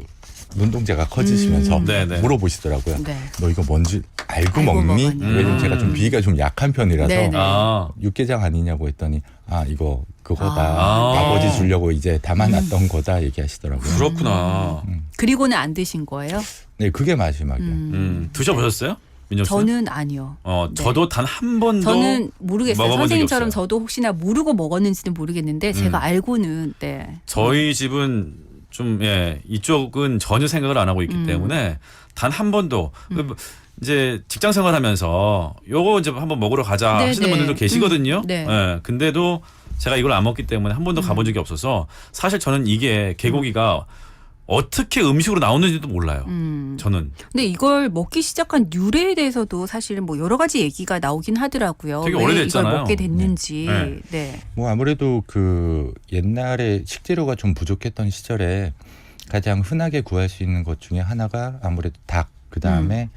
눈동자가 커지시면서 네네. 물어보시더라고요. 네. 너 이거 뭔지 알고 알고 먹니? 먹었니? 왜냐면 제가 좀 비위가 좀 약한 편이라서 네네. 아, 육개장 아니냐고 했더니 이거 그거다. 아. 아버지 주려고 이제 담아놨던 거다 얘기하시더라고요. 그렇구나. 그리고는 안 드신 거예요? 네, 그게 마지막이에요. 드셔보셨어요? 민정 씨? 저는 아니요. 네. 저도 단 한 번도 저는 모르겠어요. 먹어본 적이 선생님처럼 없어요. 저도 혹시나 모르고 먹었는지는 모르겠는데 제가 알고는 네. 저희 집은 좀 이쪽은 전혀 생각을 안 하고 있기 때문에 단 한 번도 이제 직장 생활하면서 요거 이제 한번 먹으러 가자 네네. 하시는 분들도 계시거든요. 네. 근데도 제가 이걸 안 먹기 때문에 한 번도 가본 적이 없어서 사실 저는 이게 개고기가 어떻게 음식으로 나오는지도 몰라요. 저는 근데 이걸 먹기 시작한 유래에 대해서도 사실은 뭐 여러 가지 얘기가 나오긴 하더라고요. 되게 왜 오래됐잖아요. 이걸 먹게 됐는지. 네. 네. 뭐 아무래도 그 옛날에 식재료가 좀 부족했던 시절에 가장 흔하게 구할 수 있는 것 중에 하나가 아무래도 닭, 그 다음에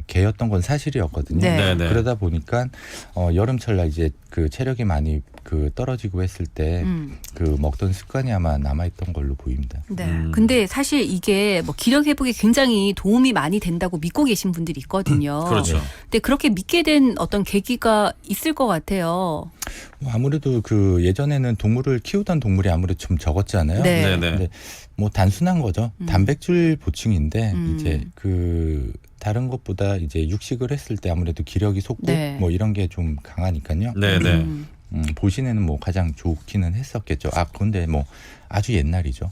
개였던 건 사실이었거든요. 네. 네네. 그러다 보니까 여름철날 이제 그 체력이 많이 그 떨어지고 했을 때 그 먹던 습관이 아마 남아있던 걸로 보입니다. 네. 근데 사실 이게 뭐 기력 회복에 굉장히 도움이 많이 된다고 믿고 계신 분들이 있거든요. 그렇죠. 근데 그렇게 믿게 된 어떤 계기가 있을 것 같아요. 뭐 아무래도 그 예전에는 동물을 키우던 동물이 아무래도 좀 적었잖아요. 네. 네네. 근데 뭐 단순한 거죠. 단백질 보충인데 이제 그 다른 것보다 이제 육식을 했을 때 아무래도 기력이 솟고 네. 뭐 이런 게 좀 강하니까요. 네네. 보시에는 뭐 가장 좋기는 했었겠죠. 그런데 뭐 아주 옛날이죠.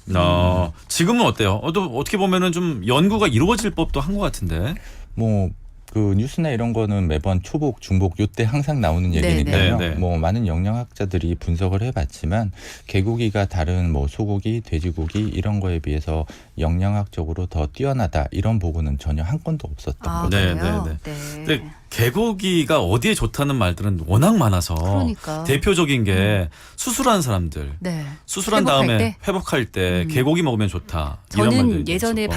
지금은 어때요? 또 어떻게 보면은 좀 연구가 이루어질 법도 한 것 같은데. 뭐 그 뉴스나 이런 거는 매번 초복, 중복 요때 항상 나오는 얘기니까요. 네네. 뭐 많은 영양학자들이 분석을 해봤지만 개고기가 다른 뭐 소고기, 돼지고기 이런 거에 비해서 영양학적으로 더 뛰어나다 이런 보고는 전혀 한 건도 없었던 거죠. 그래요? 네. 근데 개고기가 어디에 좋다는 말들은 워낙 많아서 그러니까. 대표적인 게 수술한 사람들, 네. 수술한 회복할 다음에 때? 회복할 때 개고기 먹으면 좋다. 이런 저는 말들이 예전에 있었고.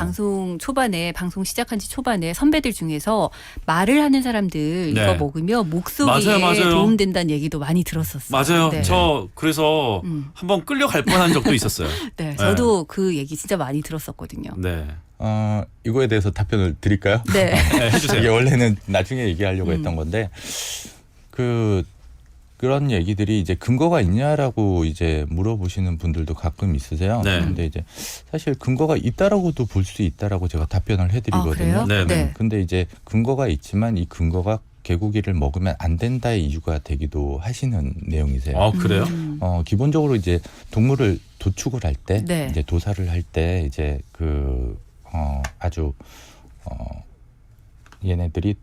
방송 시작한 지 초반에 선배들 중에서 말을 하는 사람들 네. 이거 먹으면 목소리에 맞아요. 도움된다는 얘기도 많이 들었었어요. 맞아요. 네. 저 그래서 한번 끌려갈 뻔한 적도 있었어요. 네, 저도 그 얘기 진짜 많이 들었었거든요. 네. 이거에 대해서 답변을 드릴까요? 네. 네, 해주세요. 이게 원래는 나중에 얘기하려고 했던 건데 그런 얘기들이 이제 근거가 있냐라고 이제 물어보시는 분들도 가끔 있으세요. 네. 근데 이제 사실 근거가 있다라고도 볼 수 있다라고 제가 답변을 해드리거든요. 그래요? 네, 네. 근데 이제 근거가 있지만 이 근거가 개고기를 먹으면 안 된다의 이유가 되기도 하시는 내용이세요. 그래요? 기본적으로 이제 동물을 도축을 할 때, 네. 이제 도살을 할 때 이제 아주 얘네들이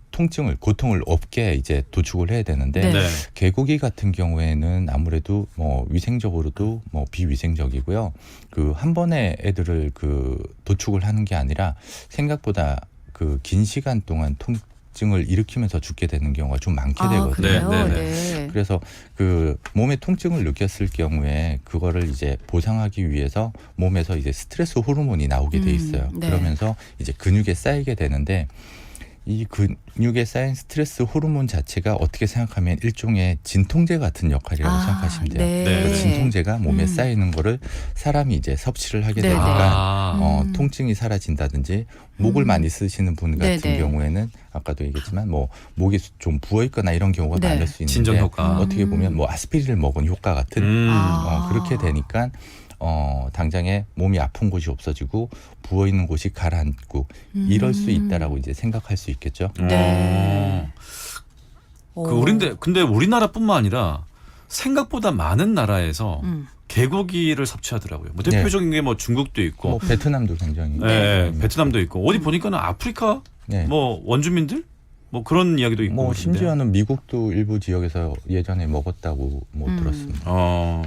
고통을 없게 이제 도축을 해야 되는데 네. 네. 개고기 같은 경우에는 아무래도 뭐 위생적으로도 뭐 비위생적이고요. 그 한 번에 애들을 그 도축을 하는 게 아니라 생각보다 그 긴 시간 동안 통증을 일으키면서 죽게 되는 경우가 좀 많게 되거든요. 그래요? 네, 네, 네. 그래서 그 몸에 통증을 느꼈을 경우에 그거를 이제 보상하기 위해서 몸에서 이제 스트레스 호르몬이 나오게 돼 있어요. 네. 그러면서 이제 근육에 쌓이게 되는데 이 근육에 쌓인 스트레스 호르몬 자체가 어떻게 생각하면 일종의 진통제 같은 역할이라고 생각하시면 돼요. 네. 그 진통제가 몸에 쌓이는 거를 사람이 이제 섭취를 하게 네네. 되니까 통증이 사라진다든지 목을 많이 쓰시는 분 같은 네네. 경우에는 아까도 얘기했지만 뭐 목이 좀 부어 있거나 이런 경우가 네. 많을 수 있는데 진정 효과. 어떻게 보면 뭐 아스피린을 먹은 효과 같은 그렇게 되니까 당장에 몸이 아픈 곳이 없어지고 부어 있는 곳이 가라앉고 이럴 수 있다라고 이제 생각할 수 있겠죠. 네. 근데 우리나라뿐만 아니라 생각보다 많은 나라에서 개고기를 섭취하더라고요. 뭐 대표적인 게 뭐 중국도 있고, 뭐 베트남도 굉장히. 네, 베트남도 있고 어디 보니까는 아프리카 네. 뭐 원주민들 뭐 그런 이야기도 있고. 뭐 그러던데. 심지어는 미국도 일부 지역에서 예전에 먹었다고 뭐 들었습니다.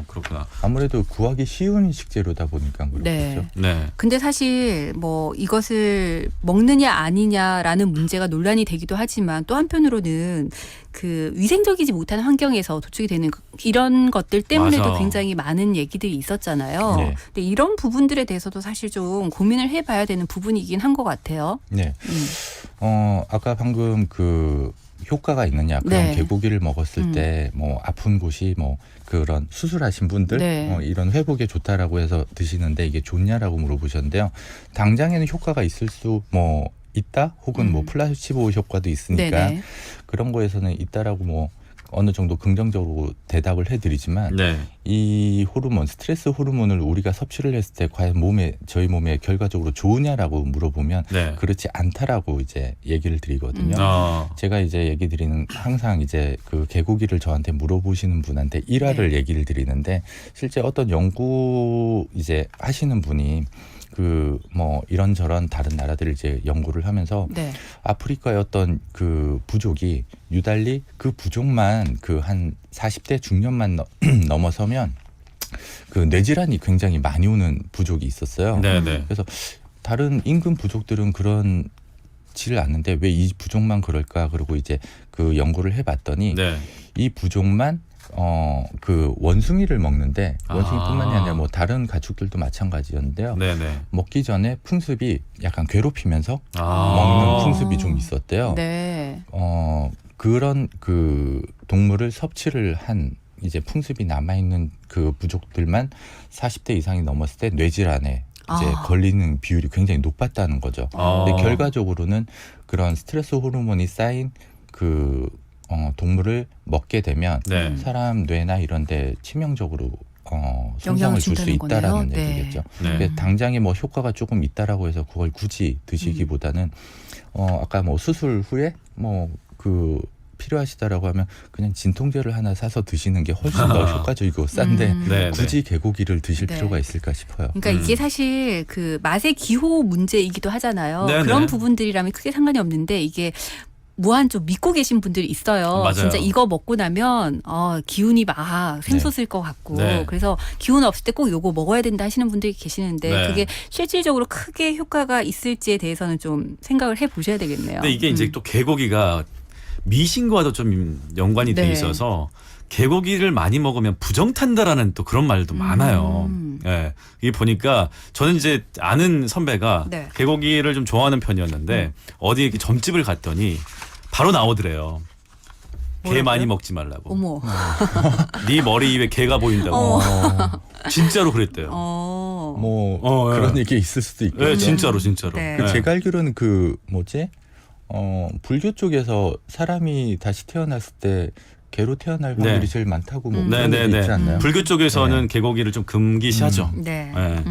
그렇구나. 아무래도 구하기 쉬운 식재료다 보니까 그렇겠죠. 네. 네. 근데 사실 뭐 이것을 먹느냐 아니냐라는 문제가 논란이 되기도 하지만 또 한편으로는 그 위생적이지 못한 환경에서 도축이 되는 이런 것들 때문에도 맞아. 굉장히 많은 얘기들이 있었잖아요. 네. 근데 이런 부분들에 대해서도 사실 좀 고민을 해봐야 되는 부분이긴 한 것 같아요. 네. 아까 방금 그 효과가 있느냐 그런 네. 개고기를 먹었을 때 뭐 아픈 곳이 뭐 그런 수술하신 분들 네. 이런 회복에 좋다라고 해서 드시는데 이게 좋냐라고 물어보셨는데요. 당장에는 효과가 있을 수 뭐 있다 혹은 뭐 플라시보 효과도 있으니까 네네. 그런 거에서는 있다라고 뭐 어느 정도 긍정적으로 대답을 해드리지만 네. 이 호르몬 스트레스 호르몬을 우리가 섭취를 했을 때 과연 저희 몸에 결과적으로 좋으냐라고 물어보면 네. 그렇지 않다라고 이제 얘기를 드리거든요. 제가 이제 얘기 드리는 항상 이제 그 개고기를 저한테 물어보시는 분한테 일화를 네. 얘기를 드리는데 실제 어떤 연구 이제 하시는 분이 그 뭐 이런저런 다른 나라들을 이제 연구를 하면서 네. 아프리카의 어떤 그 부족이 유달리 그 부족만 그 한 40대 중년만 넘어서면 그 뇌질환이 굉장히 많이 오는 부족이 있었어요. 네네. 그래서 다른 임금 부족들은 그런지를 않는데 왜 이 부족만 그럴까? 그리고 이제 그 연구를 해봤더니 네. 이 부족만 그 원숭이를 먹는데 원숭이뿐만이 아니라 뭐 다른 가축들도 마찬가지였는데요. 네네. 먹기 전에 풍습이 약간 괴롭히면서 아. 먹는 풍습이 좀 있었대요. 네. 그런 그 동물을 섭취를 한 이제 풍습이 남아있는 그 부족들만 40대 이상이 넘었을 때 뇌질환에 이제 걸리는 비율이 굉장히 높았다는 거죠. 근데 결과적으로는 그런 스트레스 호르몬이 쌓인 그 동물을 먹게 되면 네. 사람 뇌나 이런 데 치명적으로 영향을 손상을 줄 수 준다는 있다라는 거네요. 네. 얘기겠죠. 네. 근데 당장에 뭐 효과가 조금 있다라고 해서 그걸 굳이 드시기보다는 아까 뭐 수술 후에 뭐 그 필요하시다라고 하면 그냥 진통제를 하나 사서 드시는 게 훨씬 더 효과적이고 싼데 네, 굳이 개고기를 드실 네. 필요가 있을까 싶어요. 그러니까 이게 사실 그 맛의 기호 문제이기도 하잖아요. 네네. 그런 부분들이라면 크게 상관이 없는데 이게 무한 좀 믿고 계신 분들이 있어요. 맞아요. 진짜 이거 먹고 나면 기운이 막 샘솟을 것 같고 네. 그래서 기운 없을 때 꼭 요거 먹어야 된다 하시는 분들이 계시는데 네. 그게 실질적으로 크게 효과가 있을지에 대해서는 좀 생각을 해보셔야 되겠네요. 근데 이게 이제 또 개고기가 미신과도 좀 연관이 돼 네. 있어서 개고기를 많이 먹으면 부정탄다라는 또 그런 말도 많아요. 예. 이게 보니까 저는 이제 아는 선배가 네. 개고기를 좀 좋아하는 편이었는데 어디 이렇게 점집을 갔더니 바로 나오더래요. 개 뭐라고요? 많이 먹지 말라고. 어머. 네 머리 위에 개가 보인다고. 진짜로 그랬대요. 뭐 예. 그런 얘기 있을 수도 있겠죠. 네, 진짜로. 네. 그 예. 제가 알기로는 그 뭐지? 불교 쪽에서 사람이 다시 태어났을 때 개로 태어날 확률이 네. 제일 많다고 뭐 그런 게 있지 않나요? 불교 쪽에서는 개고기를 좀 금기시하죠. 네. 네.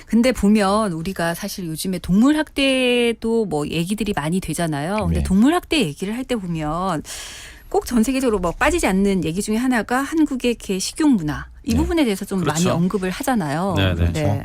근데 보면 우리가 사실 요즘에 동물 학대도 뭐 얘기들이 많이 되잖아요. 근데 네. 동물 학대 얘기를 할 때 보면 꼭 전 세계적으로 뭐 빠지지 않는 얘기 중에 하나가 한국의 개 식용 문화. 이 네. 부분에 대해서 좀 그렇죠. 많이 언급을 하잖아요. 네, 네. 그렇죠.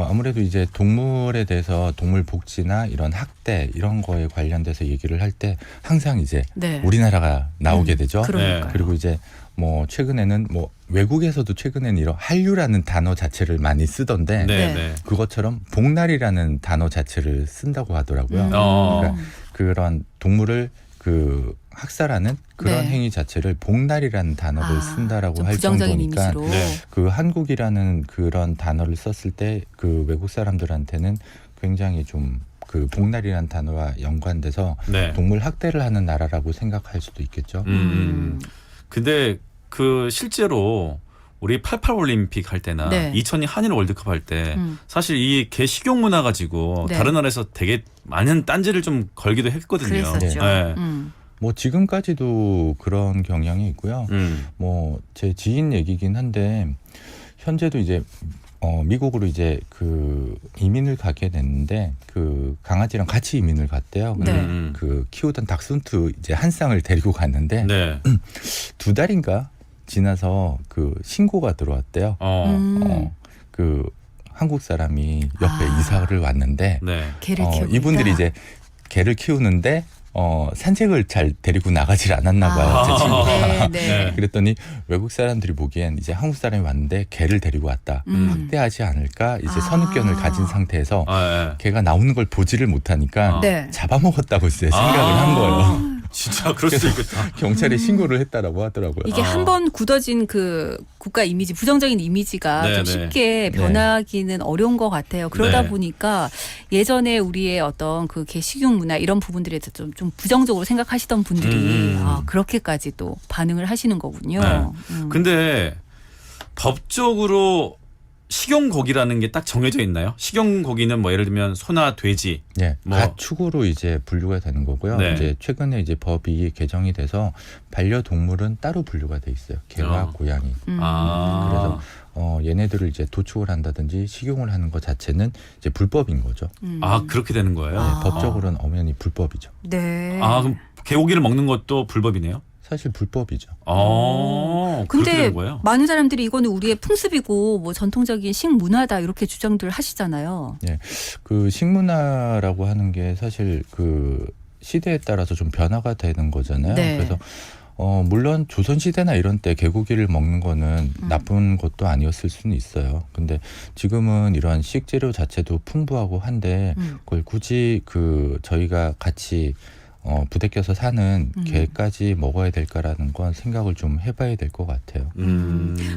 아무래도 이제 동물에 대해서 동물 복지나 이런 학대 이런 거에 관련돼서 얘기를 할 때 항상 이제 네. 우리나라가 나오게 되죠. 그러니까요. 그리고 이제 뭐 최근에는 뭐 외국에서도 최근에는 이런 한류라는 단어 자체를 많이 쓰던데 네, 네. 네. 그것처럼 복날이라는 단어 자체를 쓴다고 하더라고요. 어. 그러니까 그런 동물을 그 학살하는 그런 네. 행위 자체를 복날이라는 단어를 쓴다라고 좀 할 부정적인 정도니까 이미지로. 네. 그 한국이라는 그런 단어를 썼을 때 그 외국 사람들한테는 굉장히 좀 그 복날이라는 단어와 연관돼서 네. 동물 학대를 하는 나라라고 생각할 수도 있겠죠. 근데 그 실제로 우리 88 올림픽 할 때나 네. 2002 한일 월드컵 할 때 사실 이 개 식용 문화 가지고 네. 다른 나라에서 되게 많은 딴지를 좀 걸기도 했거든요. 그랬었죠. 네. 뭐 지금까지도 그런 경향이 있고요. 뭐 제 지인 얘기긴 한데 현재도 이제 미국으로 이제 그 이민을 가게 됐는데 그 강아지랑 같이 이민을 갔대요. 근데 네. 그 키우던 닥순트 이제 한 쌍을 데리고 갔는데 네. 2달인가 지나서 그 신고가 들어왔대요. 그 한국 사람이 옆에 이사를 왔는데 네. 개를 키우고 이분들이 있다. 이제 개를 키우는데 산책을 잘 데리고 나가질 않았나 봐요. 제 친구가. 네. 그랬더니 외국 사람들이 보기엔 이제 한국 사람이 왔는데 개를 데리고 왔다. 학대하지 않을까 이제 선입견을 가진 상태에서 개가 나오는 걸 보지를 못하니까 네. 잡아먹었다고 이제 생각을 한 거예요. 진짜 그럴 수도 있겠다. 경찰에 신고를 했다라고 하더라고요. 이게 한 번 굳어진 그 국가 이미지, 부정적인 이미지가 네, 좀 네. 쉽게 변하기는 어려운 것 같아요. 그러다 네. 보니까 예전에 우리의 어떤 그 개식용 문화 이런 부분들에 대해서 좀 부정적으로 생각하시던 분들이 그렇게까지 또 반응을 하시는 거군요. 네. 근데 법적으로 식용고기라는 게 딱 정해져 있나요? 식용고기는 뭐 예를 들면 소나 돼지. 네, 뭐. 가축으로 이제 분류가 되는 거고요. 네. 이제 최근에 이제 법이 개정이 돼서 반려동물은 따로 분류가 돼 있어요. 개와 고양이. 그래서 얘네들을 이제 도축을 한다든지 식용을 하는 것 자체는 이제 불법인 거죠. 그렇게 되는 거예요? 네, 법적으로는 엄연히 불법이죠. 네. 그럼 개고기를 먹는 것도 불법이네요? 사실 불법이죠. 그렇게 근데 되는 거예요? 많은 사람들이 이거는 우리의 풍습이고 뭐 전통적인 식문화다 이렇게 주장들 하시잖아요. 네, 그 식문화라고 하는 게 사실 그 시대에 따라서 좀 변화가 되는 거잖아요. 네. 그래서 물론 조선시대나 이런 때 개고기를 먹는 거는 나쁜 것도 아니었을 수는 있어요. 근데 지금은 이런 식재료 자체도 풍부하고 한데 그걸 굳이 그 저희가 같이 부대껴서 사는 개까지 먹어야 될까라는 건 생각을 좀 해봐야 될 것 같아요.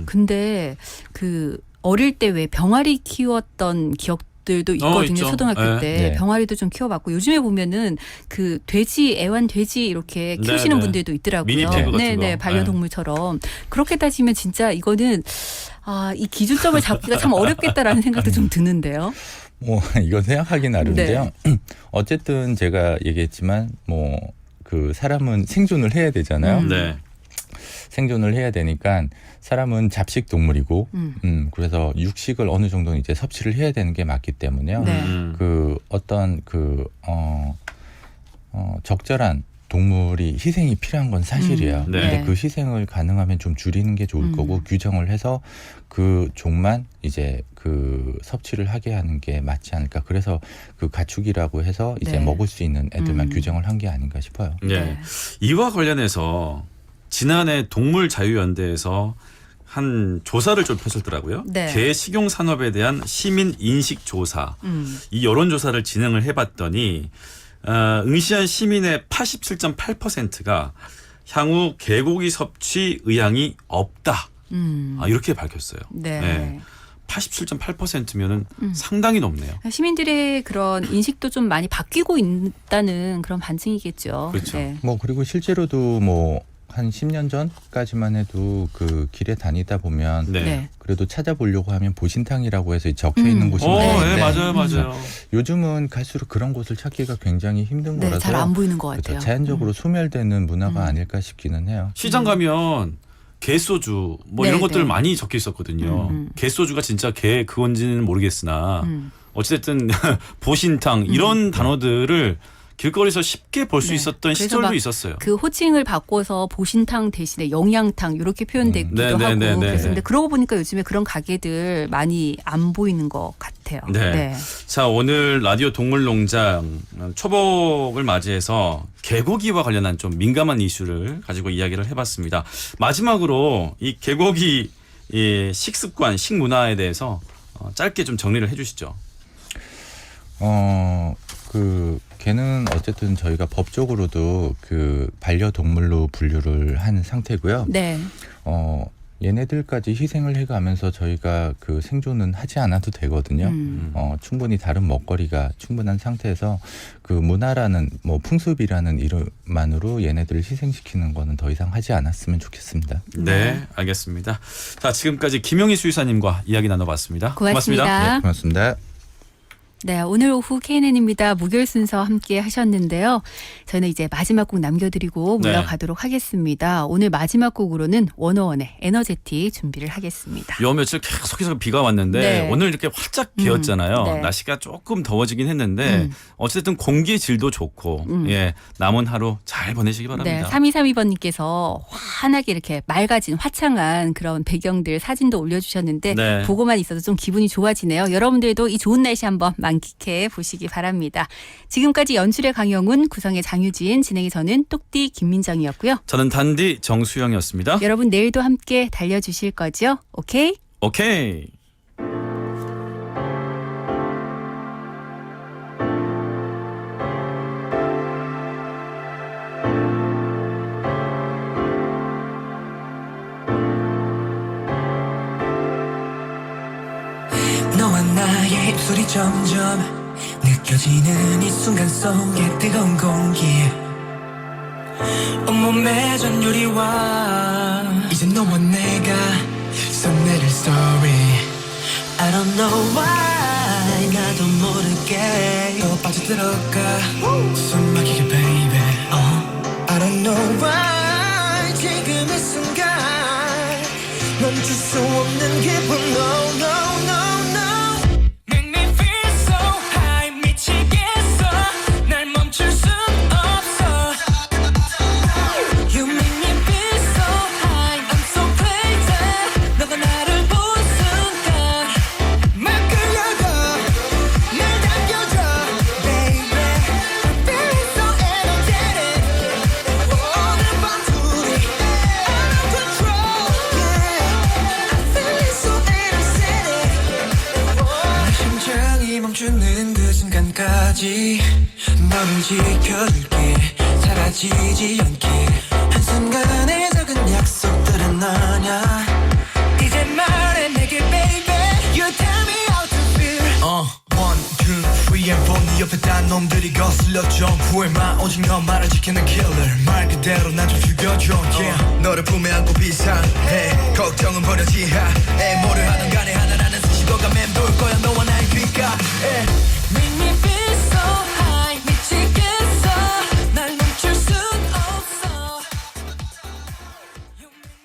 근데 그 어릴 때 왜 병아리 키웠던 기억들도 있거든요. 있죠. 초등학교 때 네. 병아리도 좀 키워봤고 요즘에 보면은 그 돼지 애완 돼지 이렇게 키우시는 네. 분들도 있더라고요. 미니피그 같은 네네 거. 반려동물처럼 그렇게 따지면 진짜 이거는 이 기준점을 잡기가 참 어렵겠다라는 생각도 좀 드는데요. 이건 생각하기 나름인데요. 어쨌든 제가 얘기했지만 그 사람은 생존을 해야 되잖아요. 네. 생존을 해야 되니까 사람은 잡식 동물이고 그래서 육식을 어느 정도는 이제 섭취를 해야 되는 게 맞기 때문에요. 네. 그 어떤 그 적절한 동물이 희생이 필요한 건 사실이에요. 네. 근데 그 희생을 가능하면 좀 줄이는 게 좋을 거고 규정을 해서 그 종만 이제 그 섭취를 하게 하는 게 맞지 않을까. 그래서 그 가축이라고 해서 이제 네. 먹을 수 있는 애들만 규정을 한 게 아닌가 싶어요. 네. 이와 관련해서 지난해 동물자유연대에서 한 조사를 좀 펼쳤더라고요. 네. 개 식용 산업에 대한 시민 인식 조사. 이 여론 조사를 진행을 해봤더니 응시한 시민의 87.8%가 향후 개고기 섭취 의향이 없다. 이렇게 밝혔어요. 네. 87.8%면은 상당히 높네요. 시민들의 그런 인식도 좀 많이 바뀌고 있다는 그런 반증이겠죠. 그렇죠. 네. 그리고 실제로도 한 10년 전까지만 해도 그 길에 다니다 보면 네. 그래도 찾아보려고 하면 보신탕이라고 해서 적혀 있는 곳이 많은데 맞아요. 요즘은 갈수록 그런 곳을 찾기가 굉장히 힘든 네, 거라서 잘 안 보이는 것 그렇죠. 같아요. 자연적으로 소멸되는 문화가 아닐까 싶기는 해요. 시장 가면 개소주 이런 네, 것들 네. 많이 적혀 있었거든요. 개소주가 진짜 개 그건지는 모르겠으나 어찌됐든 보신탕 이런 단어들을 길거리에서 쉽게 볼 수 네. 있었던 그래서 시절도 막 있었어요. 그 호칭을 바꿔서 보신탕 대신에 영양탕 이렇게 표현되기도 네, 네, 하고 네, 네. 그랬었는데 그러고 보니까 요즘에 그런 가게들 많이 안 보이는 것 같아요. 네. 자, 오늘 라디오 동물농장 초복을 맞이해서 개고기와 관련한 좀 민감한 이슈를 가지고 이야기를 해봤습니다. 마지막으로 이 개고기 식습관, 식문화에 대해서 짧게 좀 정리를 해주시죠. 그 개는 어쨌든 저희가 법적으로도 그 반려동물로 분류를 한 상태고요. 네. 얘네들까지 희생을 해가면서 저희가 그 생존은 하지 않아도 되거든요. 충분히 다른 먹거리가 충분한 상태에서 그 문화라는 풍습이라는 이름만으로 얘네들을 희생시키는 거는 더 이상 하지 않았으면 좋겠습니다. 네, 알겠습니다. 자, 지금까지 김용희 수의사님과 이야기 나눠봤습니다. 고맙습니다. 네, 고맙습니다. 네, 오늘 오후 KNN입니다. 목요일 순서 함께 하셨는데요. 저희는 이제 마지막 곡 남겨드리고 물러가도록 하겠습니다. 오늘 마지막 곡으로는 원어원의 에너제틱 준비를 하겠습니다. 요 며칠 계속해서 비가 왔는데 네. 오늘 이렇게 활짝 비었잖아요. 네. 날씨가 조금 더워지긴 했는데 어쨌든 공기 질도 좋고 예, 남은 하루 잘 보내시기 네, 바랍니다. 3232번님께서 환하게 이렇게 맑아진 화창한 그런 배경들 사진도 올려주셨는데 네. 보고만 있어도 좀 기분이 좋아지네요. 여러분들도 이 좋은 날씨 한번 만끽해 보시기 바랍니다. 지금까지 연출의 강영훈, 구성의 장유진, 진행의 저는 똑띠 김민정이었고요. 저는 단디 정수영이었습니다. 여러분 내일도 함께 달려주실 거죠? 오케이? 오케이. 너와 나의 입술이 점점 느껴지는 이 순간 속에 뜨거운 공기 온몸에 전율이와 이제 너와 내가 써내릴 story I don't know why 나도 모르게 또 빠져들어가 숨 막히게 baby I don't know why 지금 이 순간 멈출 수 없는 기분 no no no Make me feel so high 미치겠어 날 멈출 순 없어 You make me feel so high I'm so crazy 너가 나를 본 순간 막 끌려가 날 당겨줘 Baby I'm feeling so energetic 오늘 밤 둘이 out of control Yeah I'm feeling so energetic 내 심장이 멈추는 그 순간까지 너를 지켜줄게 사라지지 않게 한순간의 작은 약속들은 너냐 이제 말해 내게 baby You tell me how to feel 1, 2, 3 and 4 네 옆에 딴 놈들이 거슬려 전후에만 오직 너만을 지키는 killer 말 그대로 나 좀 죽여줘 yeah. 너를 품에 안고 비상해 걱정은 버려 지하